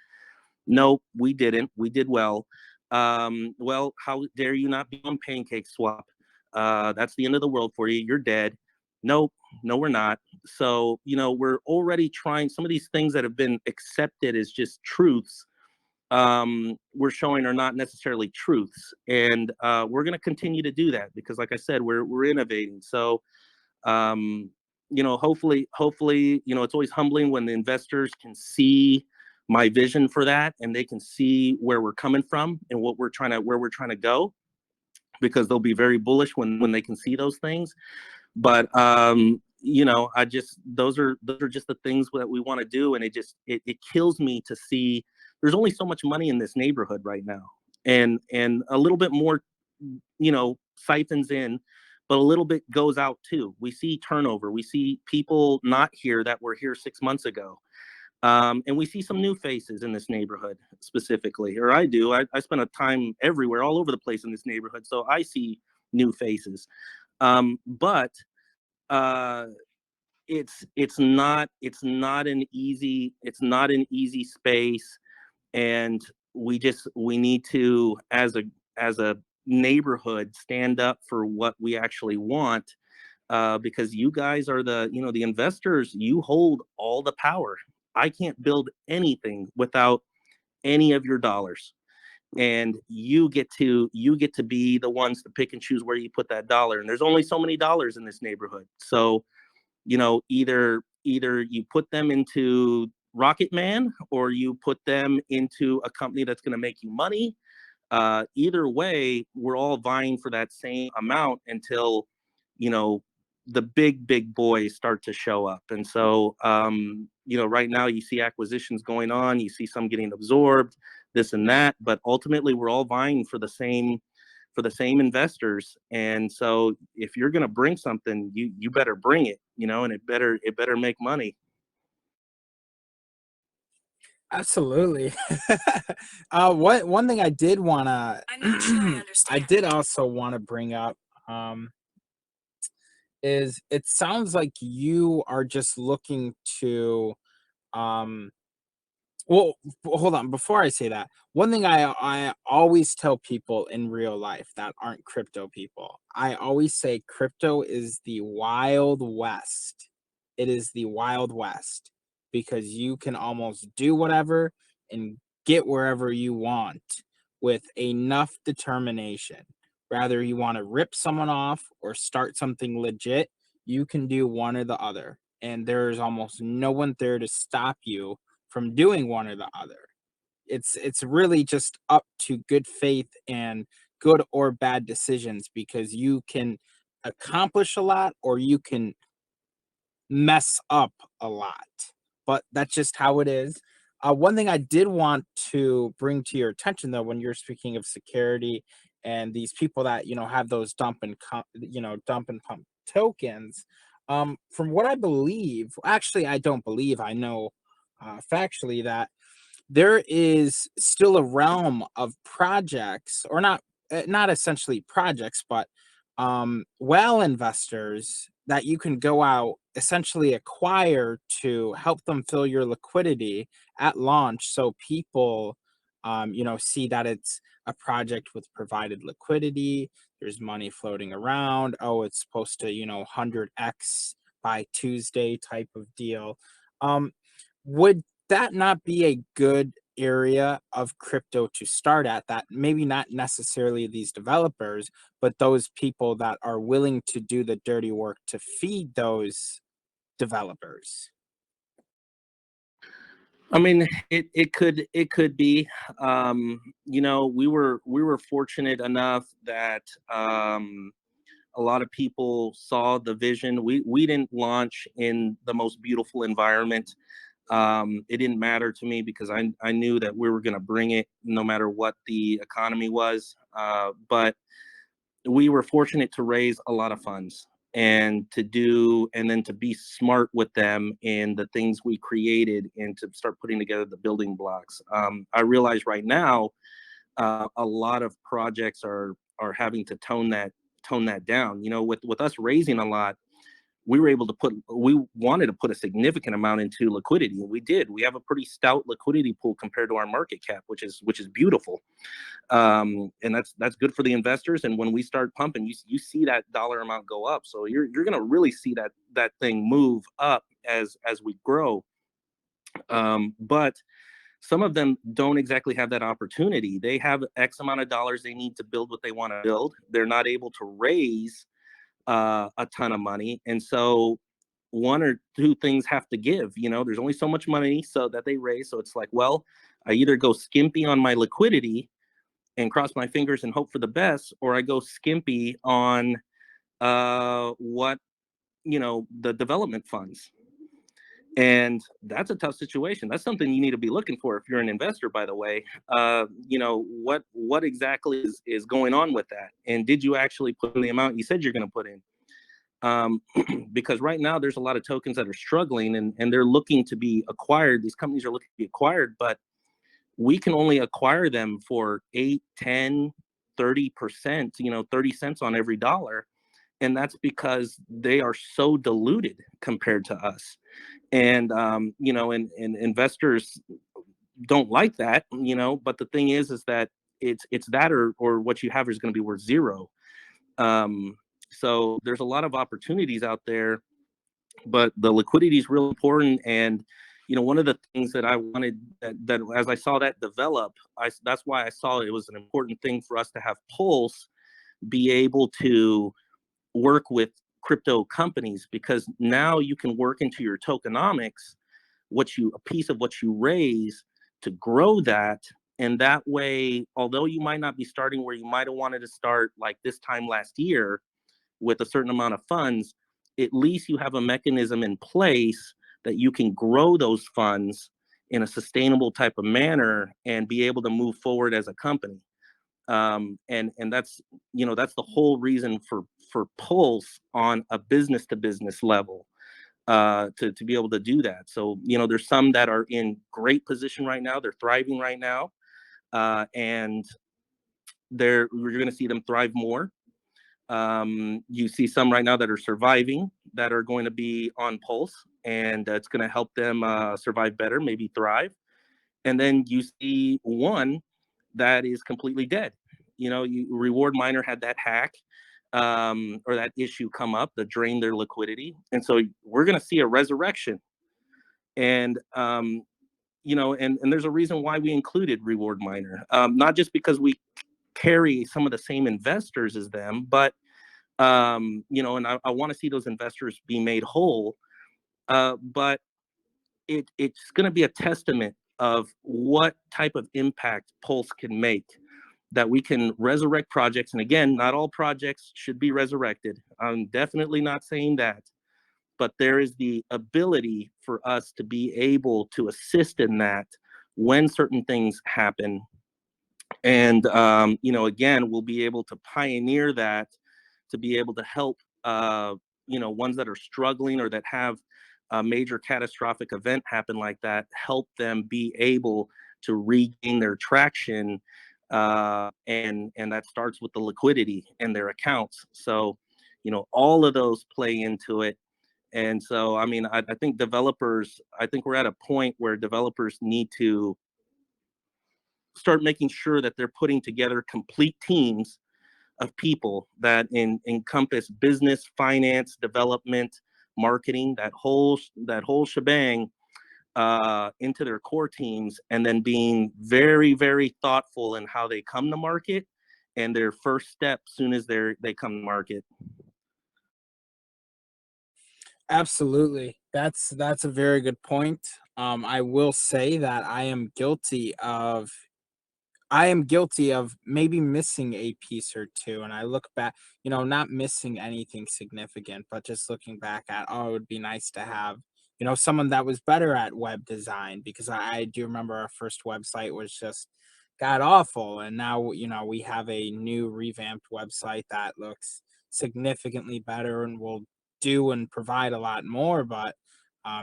No, we didn't. We did well. Well, how dare you not be on Pancake Swap? That's the end of the world for you. You're dead. Nope, no, we're not. So, we're already trying some of these things that have been accepted as just truths. We're showing are not necessarily truths, and we're going to continue to do that because, like I said, we're innovating. So, hopefully, it's always humbling when the investors can see my vision for that, and they can see where we're coming from and where we're trying to go, because they'll be very bullish when they can see those things. But I just those are just the things that we want to do, and it kills me to see there's only so much money in this neighborhood right now, and a little bit more siphons in, but a little bit goes out too. We see turnover. We see people not here that were here 6 months ago. And we see some new faces in this neighborhood specifically, or I do. I spend a time everywhere, all over the place in this neighborhood, so I see new faces. But uh, it's not an easy space, and we need to, as a neighborhood, stand up for what we actually want, because you guys are the investors. You hold all the power. I can't build anything without any of your dollars, and you get to be the ones to pick and choose where you put that dollar. And there's only so many dollars in this neighborhood, so either you put them into Rocket Man, or you put them into a company that's going to make you money. Either way, we're all vying for that same amount until you know the big boys start to show up. And so right now you see acquisitions going on, you see some getting absorbed, this and that, but ultimately we're all vying for the same investors. And so if you're going to bring something, you better bring it, and it better make money. absolutely. One thing I did wanna I'm not sure I I understand. did also want to bring up um is it sounds like you are just looking to um well, hold on. Before I say that, one thing I always tell people in real life that aren't crypto people, I always say crypto is the wild west. It is the wild west because you can almost do whatever and get wherever you want with enough determination. Rather you want to rip someone off or start something legit, you can do one or the other. And there's almost no one there to stop you from doing one or the other. It's really just up to good faith and good or bad decisions because you can accomplish a lot or you can mess up a lot. But that's just how it is. One thing I did want to bring to your attention, though, when you're speaking of security and these people that have those dump and pump tokens, from what I believe, actually, I don't believe, I know factually that there is still a realm of projects, or not essentially projects, but well investors that you can go out essentially acquire to help them fill your liquidity at launch, so people see that it's a project with provided liquidity, there's money floating around, oh, it's supposed to 100x by Tuesday type of deal. Would that not be a good area of crypto to start at, that maybe not necessarily these developers, but those people that are willing to do the dirty work to feed those developers? I mean, it could be. We were fortunate enough that A lot of people saw the vision. We didn't launch in the most beautiful environment. It didn't matter to me because I knew that we were going to bring it no matter what the economy was. But we were fortunate to raise a lot of funds and then to be smart with them in the things we created and to start putting together the building blocks. I realize right now a lot of projects are having to tone that down. You know, with us raising a lot, we wanted to put a significant amount into liquidity, and we did. We have a pretty stout liquidity pool compared to our market cap, which is beautiful. And that's good for the investors. And when we start pumping, you see that dollar amount go up. So you're going to really see that thing move up as we grow. But some of them don't exactly have that opportunity. They have X amount of dollars they need to build what they want to build. They're not able to raise a ton of money, and so one or two things have to give. You know, there's only so much money so that they raise. So it's like, well, I either go skimpy on my liquidity and cross my fingers and hope for the best, or I go skimpy on what the development funds. And that's a tough situation. That's something you need to be looking for if you're an investor, by the way. What exactly is going on with that? And did you actually put in the amount you said you're going to put in? Because right now there's a lot of tokens that are struggling and they're looking to be acquired. These companies are looking to be acquired, but we can only acquire them for 8, 10, 30%, 30 cents on every dollar. And that's because they are so diluted compared to us. And and investors don't like that, but the thing is that it's that or what you have is going to be worth zero. So there's a lot of opportunities out there, but the liquidity is real important. And one of the things that I wanted that as I saw that develop, that's why I saw it was an important thing for us to have Pulse be able to work with crypto companies, because now you can work into your tokenomics a piece of what you raise to grow that. And that way, although you might not be starting where you might have wanted to start like this time last year with a certain amount of funds, at least you have a mechanism in place that you can grow those funds in a sustainable type of manner and be able to move forward as a company. And that's the whole reason for Pulse on a business to business level, to be able to do that. So there's some that are in great position right now, they're thriving right now, and we're going to see them thrive more. You see some right now that are surviving, that are going to be on Pulse, and it's going to help them survive better, maybe thrive. And then you see one that is completely dead. Reward Miner had that hack, or that issue come up that drained their liquidity, and so we're going to see a resurrection. And and there's a reason why we included Reward Miner, not just because we carry some of the same investors as them, but and I want to see those investors be made whole. But it's going to be a testament of what type of impact Pulse can make, that we can resurrect projects. And again, not all projects should be resurrected. I'm definitely not saying that, but there is the ability for us to be able to assist in that when certain things happen. And again, we'll be able to pioneer that, to be able to help ones that are struggling or that have a major catastrophic event happen like that, help them be able to regain their traction, and that starts with the liquidity and their accounts. So all of those play into it. And so I mean, I think we're at a point where developers need to start making sure that they're putting together complete teams of people that encompass business, finance, development, marketing, that whole shebang, into their core teams, and then being very, very thoughtful in how they come to market and their first step soon as they come to market. Absolutely. That's a very good point. I will say that I am guilty of I am guilty of maybe missing a piece or two, and I look back, not missing anything significant, but just looking back at, oh, it would be nice to have, someone that was better at web design, because I do remember our first website was just god awful, and now, we have a new revamped website that looks significantly better and will do and provide a lot more. But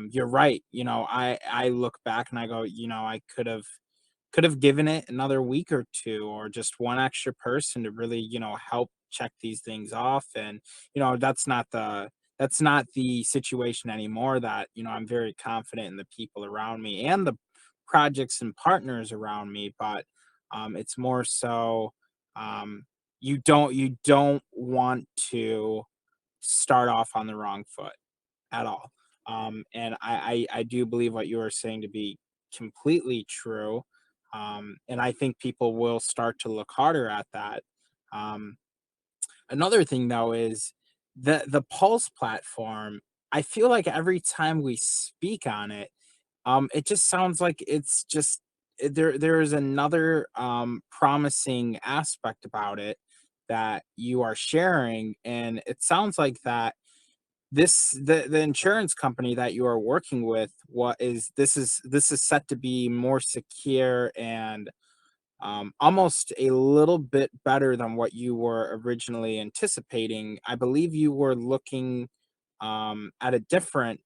you're right. I look back and I go, I could have given it another week or two, or just one extra person to really, help check these things off. And that's not the situation anymore. That, I'm very confident in the people around me and the projects and partners around me. But it's more so, you don't want to start off on the wrong foot at all. And I do believe what you are saying to be completely true. And I think people will start to look harder at that. Um, Another thing though is the Pulse platform. I feel like every time we speak on it, it just sounds like it's just there is another promising aspect about it that you are sharing, and it sounds like that the insurance company that you are working with, this is set to be more secure and almost a little bit better than what you were originally anticipating. I believe you were looking at a different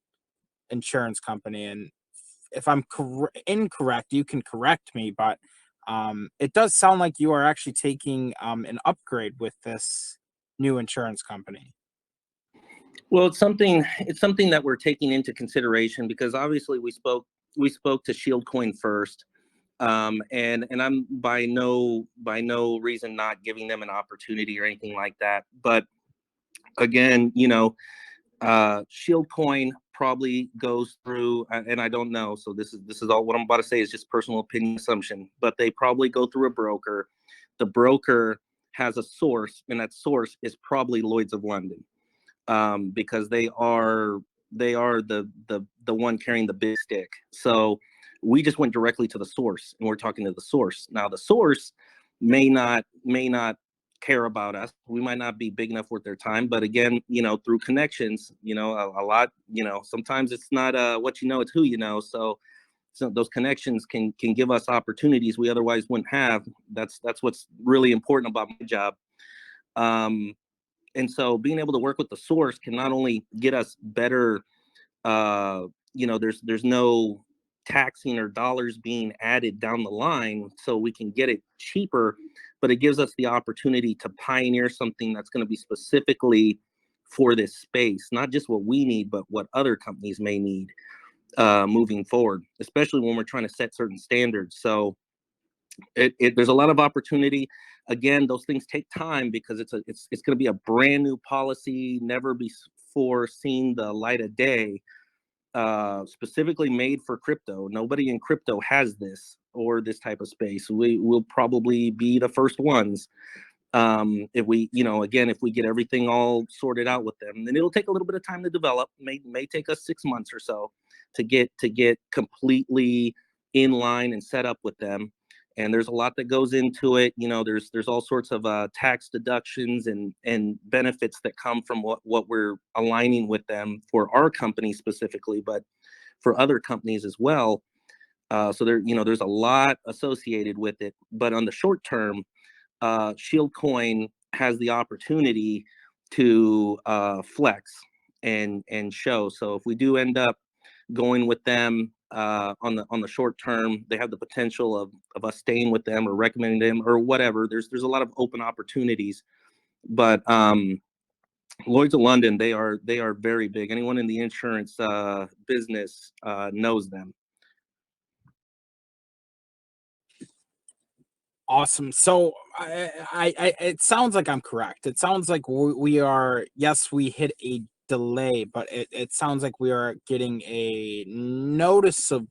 insurance company, and if I'm incorrect, you can correct me, but it does sound like you are actually taking an upgrade with this new insurance company. Well, it's something that we're taking into consideration because obviously we spoke to Shieldcoin first, and I'm by no reason not giving them an opportunity or anything like that. But again, Shieldcoin probably goes through, and I don't know. So this is all what I'm about to say is just personal opinion assumption, but they probably go through a broker. The broker has a source, and that source is probably Lloyd's of London, because they are the one carrying the big stick. So we just went directly to the source, and we're talking to the source. Now the source may not care about us. We might not be big enough worth their time, but again, through connections, a lot, sometimes it's not what you know, it's who you know. So those connections can give us opportunities we otherwise wouldn't have. That's what's really important about my job. Um, and so being able to work with the source can not only get us better, there's no taxing or dollars being added down the line, so we can get it cheaper, but it gives us the opportunity to pioneer something that's going to be specifically for this space, not just what we need, but what other companies may need moving forward, especially when we're trying to set certain standards. So there's a lot of opportunity. Again, those things take time because it's going to be a brand new policy, never before seen the light of day, specifically made for crypto. Nobody in crypto has this or this type of space. We will probably be the first ones. If we, again, if we get everything all sorted out with them, then it'll take a little bit of time to develop. May take us 6 months or so to get completely in line and set up with them. And there's a lot that goes into it. There's all sorts of tax deductions and benefits that come from what we're aligning with them for our company specifically, but for other companies as well. So there's a lot associated with it. But on the short term, Shieldcoin has the opportunity to flex and show. So if we do end up going with them on the short term, they have the potential of us staying with them or recommending them or whatever. There's a lot of open opportunities, but Lloyd's of London, they are very big. Anyone in the insurance business knows them. Awesome. So it sounds like I'm correct. It sounds like we are, yes, we hit a delay, but it sounds like we are getting a noticeable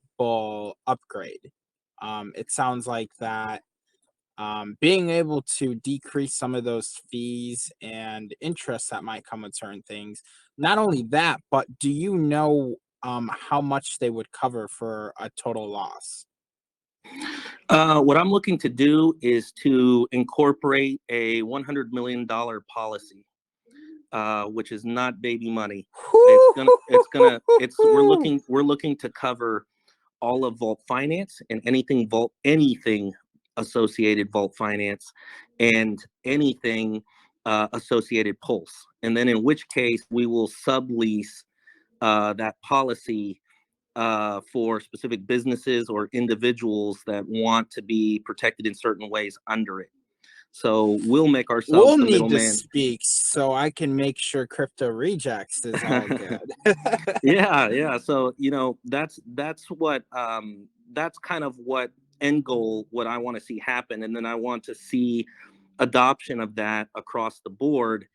upgrade. It sounds like that being able to decrease some of those fees and interest that might come with certain things. Not only that, but do you know how much they would cover for a total loss? What I'm looking to do is to incorporate a $100 million policy, which is not baby money. We're looking to cover all of Vault Finance and anything associated Vault Finance and anything associated Pulse. And then in which case we will sublease that policy for specific businesses or individuals that want to be protected in certain ways under it. So we'll make ourselves We'll the need to middleman. speak so I can make sure Crypto Rejects is all good. Yeah. So that's kind of what end goal, what I want to see happen, and then I want to see adoption of that across the board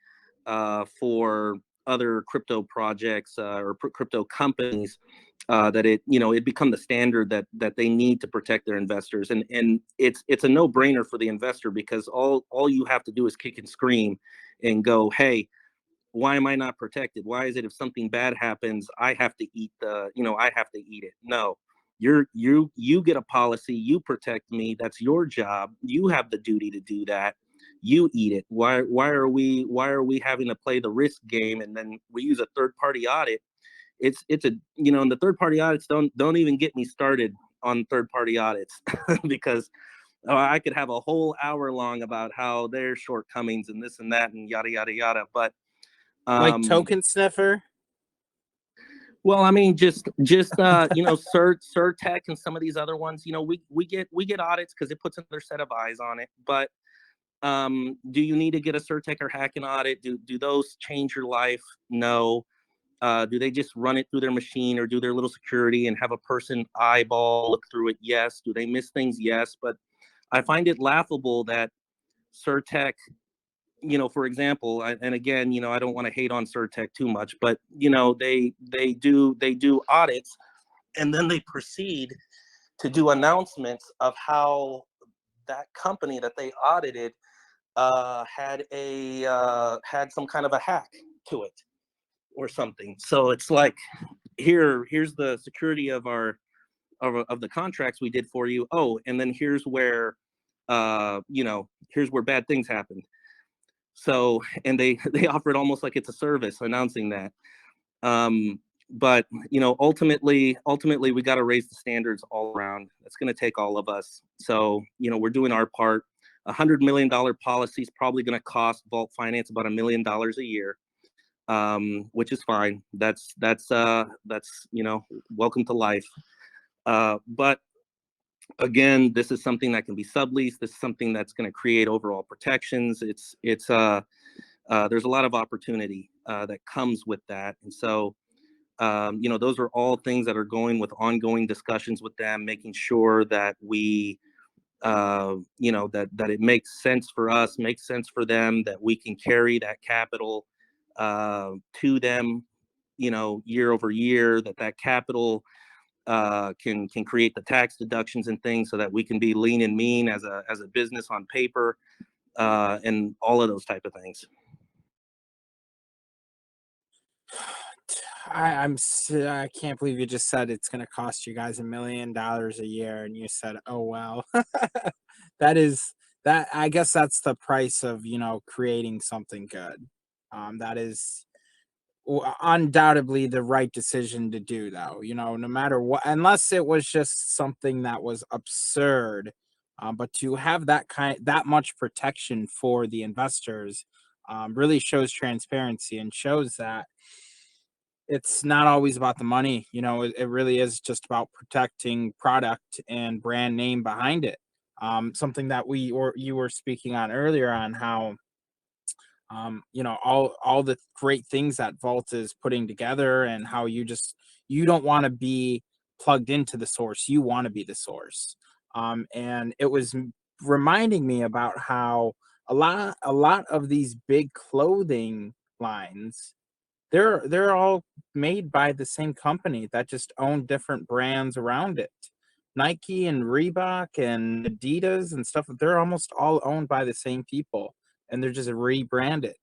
for other crypto projects or crypto companies, that it become the standard that they need to protect their investors, and it's a no-brainer for the investor, because all you have to do is kick and scream and go, hey, why am I not protected? Why is it if something bad happens, I have to eat it? No, you get a policy, you protect me. That's your job. You have the duty to do that. You eat it. Why are we having to play the risk game, and then we use a third party audit? It's a and the third party audits don't even get me started on third party audits because I could have a whole hour long about how there's shortcomings and this and that and yada yada yada. But Like Token Sniffer? well, I mean, just Certec and some of these other ones, we get audits because it puts another set of eyes on it. But do you need to get a Certec or Hacken audit? Do those change your life? No. Do they just run it through their machine or do their little security and have a person eyeball look through it? Yes. Do they miss things? Yes. But I find it laughable that Certec, for example, and again, I don't want to hate on Certec too much, but they do audits, and then they proceed to do announcements of how that company that they audited had some kind of a hack to it or something. So it's like, here's the security of the contracts we did for you. Oh, and then here's where here's where bad things happened. So, and they offer it almost like it's a service announcing that. But ultimately we got to raise the standards all around. That's going to take all of us. So we're doing our part. $100 million policy is probably going to cost Vault Finance about $1 million a year, which is fine. That's welcome to life. But again, this is something that can be subleased. This is something that's going to create overall protections. There's a lot of opportunity that comes with that, and so those are all things that are going with ongoing discussions with them, making sure that we that it makes sense for us, makes sense for them, that we can carry that capital to them, year over year, that capital can create the tax deductions and things so that we can be lean and mean as a business on paper, and all of those type of things. I can't believe you just said it's going to cost you guys $1 million a year, and you said, "Oh well." that I guess that's the price of creating something good. That is undoubtedly the right decision to do, though. No matter what, unless it was just something that was absurd. But to have that much protection for the investors really shows transparency and shows that it's not always about the money. It really is just about protecting product and brand name behind it. Something that you were speaking on earlier on how all the great things that Vault is putting together, and how you don't want to be plugged into the source. You want to be the source. And it was reminding me about how a lot of these big clothing lines, they're all made by the same company that just own different brands around it. Nike and Reebok and Adidas and stuff, they're almost all owned by the same people, and they're just rebranded.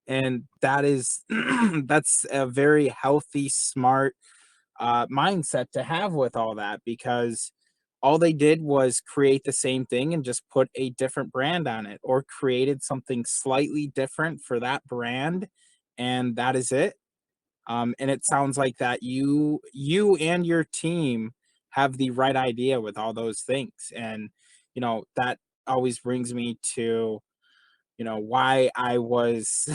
And that is that's a very healthy, smart mindset to have with all that, because all they did was create the same thing and just put a different brand on it, or created something slightly different for that brand, and that is it. And it sounds like that you and your team have the right idea with all those things. And that always brings me to why I was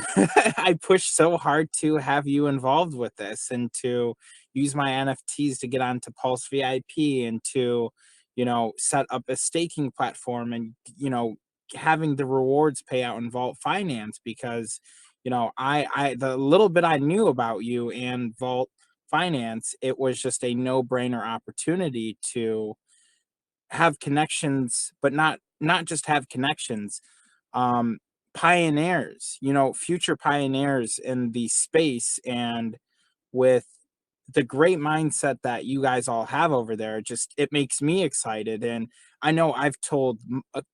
I pushed so hard to have you involved with this, and to use my NFTs to get onto Pulse VIP, and to set up a staking platform, and having the rewards payout in Vault Finance, because I the little bit I knew about you and Vault Finance, it was just a no-brainer opportunity to have connections, but not just have connections, um pioneers, future pioneers in the space. And with the great mindset that you guys all have over there, just it makes me excited. And I know I've told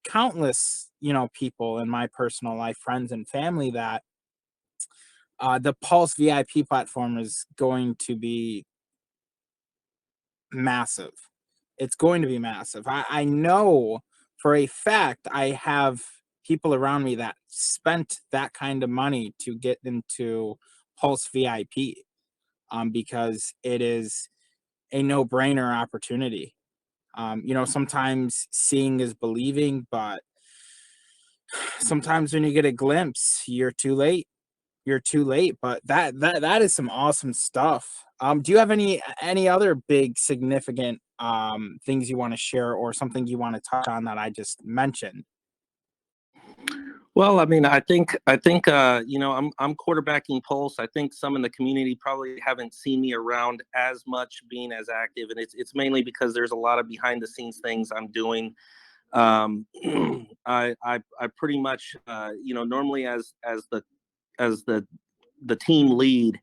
countless people in my personal life, friends and family, that the Pulse VIP platform is going to be massive. It's going to be massive. I know for a fact I have people around me that spent that kind of money to get into Pulse VIP, because it is a no-brainer opportunity. Sometimes seeing is believing, but sometimes when you get a glimpse, you're too late. You're too late. But that is some awesome stuff. Do you have any other big significant things you want to share, or something you want to touch on that I just mentioned? Well, I mean, I'm quarterbacking Pulse. I think some in the community probably haven't seen me around as much, being as active, and it's mainly because there's a lot of behind the scenes things I'm doing. Um, I pretty much, normally as the team lead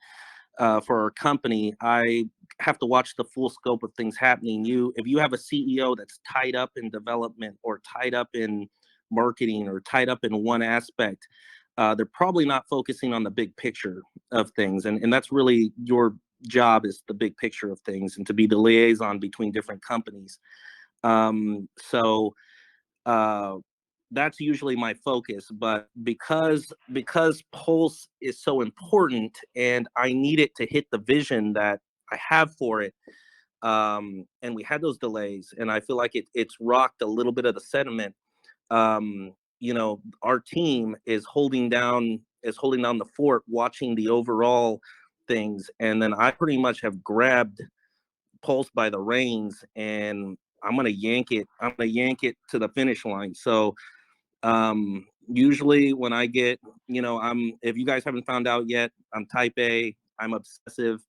for our company, I have to watch the full scope of things happening. If you have a CEO that's tied up in development, or tied up in marketing, or tied up in one aspect, they're probably not focusing on the big picture of things. And that's really your job, is the big picture of things, and to be the liaison between different companies. So uh, that's usually my focus. But because Pulse is so important, and I need it to hit the vision that I have for it, and we had those delays, and I feel like it's rocked a little bit of the sentiment. Our team is holding down the fort, watching the overall things, and then I pretty much have grabbed Pulse by the reins, and I'm gonna yank it. I'm gonna yank it to the finish line. So usually when I get, if you guys haven't found out yet, I'm type A. I'm obsessive.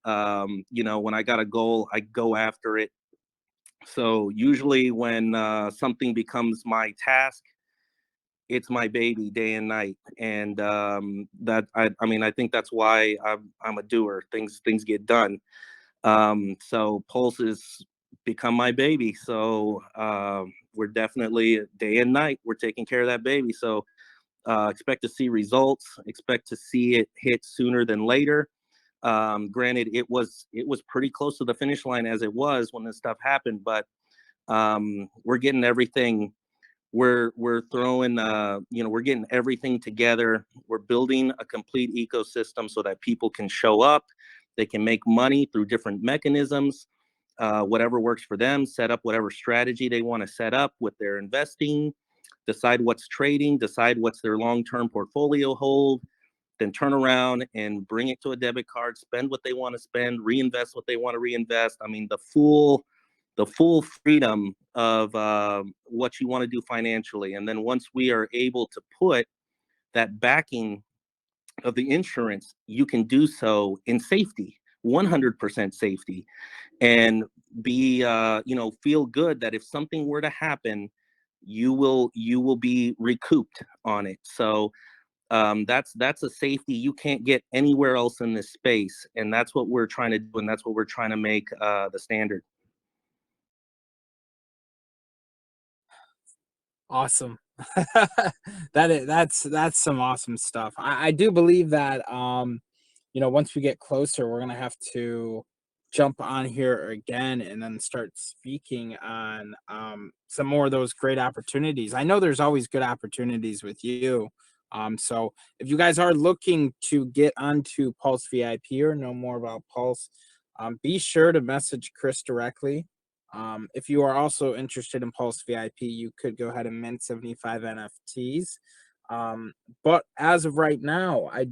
When I got a goal, I go after it. So usually when something becomes my task, it's my baby day and night. And I think that's why I'm a doer. Things get done. So Pulse has become my baby. So we're definitely, day and night, we're taking care of that baby. So expect to see results. Expect to see it hit sooner than later. Granted, it was pretty close to the finish line as it was when this stuff happened, but we're getting everything. We're throwing, we're getting everything together. We're building a complete ecosystem so that people can show up. They can make money through different mechanisms, whatever works for them. Set up whatever strategy they want to set up with their investing. Decide what's trading. Decide what's their long-term portfolio hold. Then turn around and bring it to a debit card. Spend what they want to spend. Reinvest what they want to reinvest. I mean, the full freedom of what you want to do financially. And then once we are able to put that backing of the insurance, you can do so in safety, 100% safety, and be, feel good that if something were to happen, you will be recouped on it. So that's a safety you can't get anywhere else in this space, and that's what we're trying to do, and that's what we're trying to make the standard. Awesome. That's some awesome stuff. I do believe that once we get closer, we're gonna have to jump on here again and then start speaking on some more of those great opportunities. I know there's always good opportunities with you. So if you guys are looking to get onto Pulse VIP or know more about Pulse, be sure to message Chris directly. If you are also interested in Pulse VIP, you could go ahead and mint 75 NFTs. But as of right now, I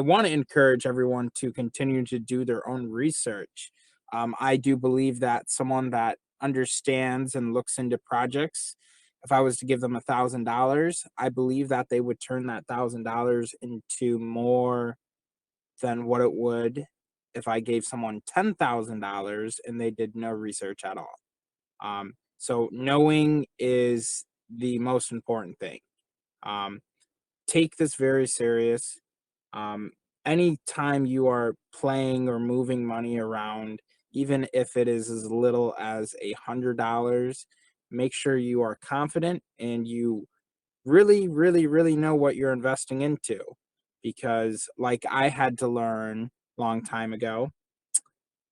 want to encourage everyone to continue to do their own research. I do believe that someone that understands and looks into projects, if I was to give them $1,000, I believe that they would turn that $1,000 into more than what it would if I gave someone $10,000 and they did no research at all. So knowing is the most important thing. Um, Take this very serious. Um, Anytime you are playing or moving money around, even if it is as little as $100, make sure you are confident and you really, really, really know what you're investing into. Because, like I had to learn long time ago,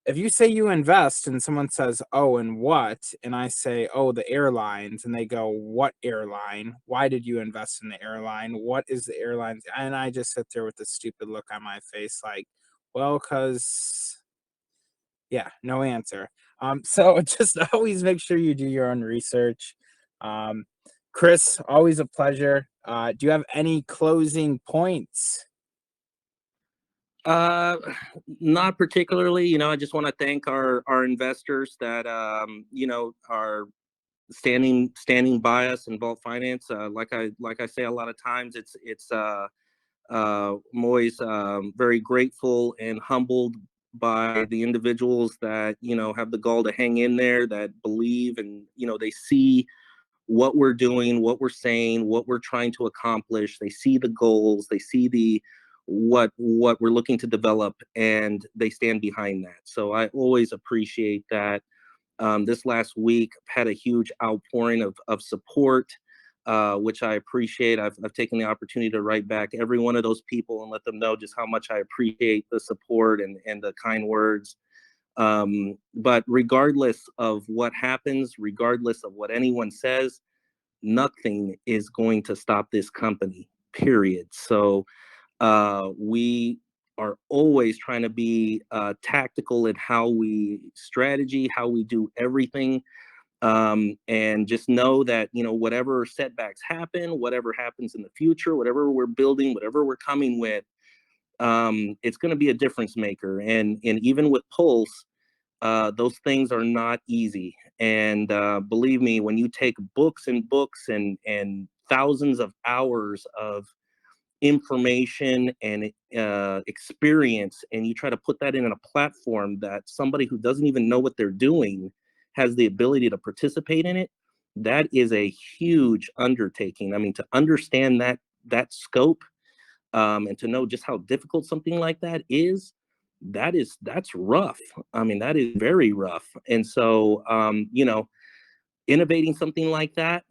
if you say you invest and someone says, "Oh, and what?" and I say, "Oh, the airlines," and they go, "What airline? Why did you invest in the airline? What is the airlines?" And I just sit there with this stupid look on my face, like, "Well, cause yeah, no answer." So just always make sure you do your own research. Um, Chris, always a pleasure. Do you have any closing points? Uh, Not particularly. I just want to thank our investors that are standing by us in Vault Finance. Like I say a lot of times, I'm always very grateful and humbled by the individuals that have the gall to hang in there, that believe, and they see what we're doing, what we're saying, what we're trying to accomplish. They see the goals, they see the what we're looking to develop, and they stand behind that. So I always appreciate that. This last week had a huge outpouring of support, which I appreciate. I've taken the opportunity to write back every one of those people and let them know just how much I appreciate the support and the kind words. But regardless of what happens, regardless of what anyone says, nothing is going to stop this company, period. So we are always trying to be tactical in how we strategy, how we do everything. And just know that, whatever setbacks happen, whatever happens in the future, whatever we're building, whatever we're coming with, it's going to be a difference maker. And even with Pulse, those things are not easy. And believe me, when you take books and books and thousands of hours of information and experience, and you try to put that in a platform that somebody who doesn't even know what they're doing has the ability to participate in it, that is a huge undertaking. I mean, to understand that scope, and to know just how difficult something like that is, that's rough. I mean, that is very rough. And so, innovating something like that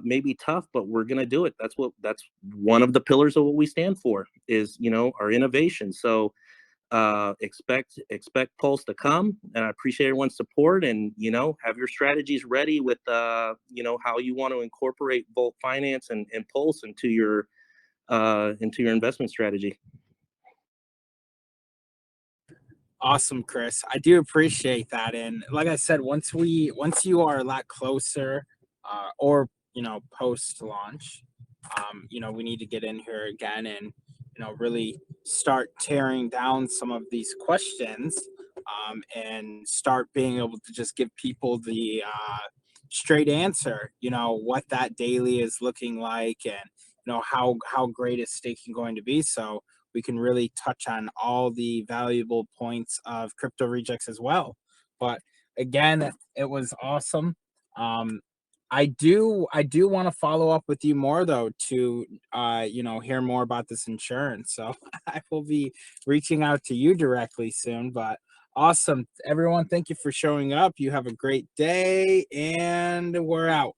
may be tough, but we're going to do it. That's one of the pillars of what we stand for, is our innovation. So expect Pulse to come, and I appreciate everyone's support. And have your strategies ready with how you want to incorporate Volt Finance and Pulse into your investment strategy. Awesome, Chris. I do appreciate that. And like I said, once you are a lot closer, or post launch, we need to get in here again and really start tearing down some of these questions, and start being able to just give people the straight answer. What that daily is looking like, and how great is staking going to be. So we can really touch on all the valuable points of Crypto Rejects as well. But again, it was awesome. I do want to follow up with you more though, to hear more about this insurance. So I will be reaching out to you directly soon. But awesome, everyone. Thank you for showing up. You have a great day, and we're out.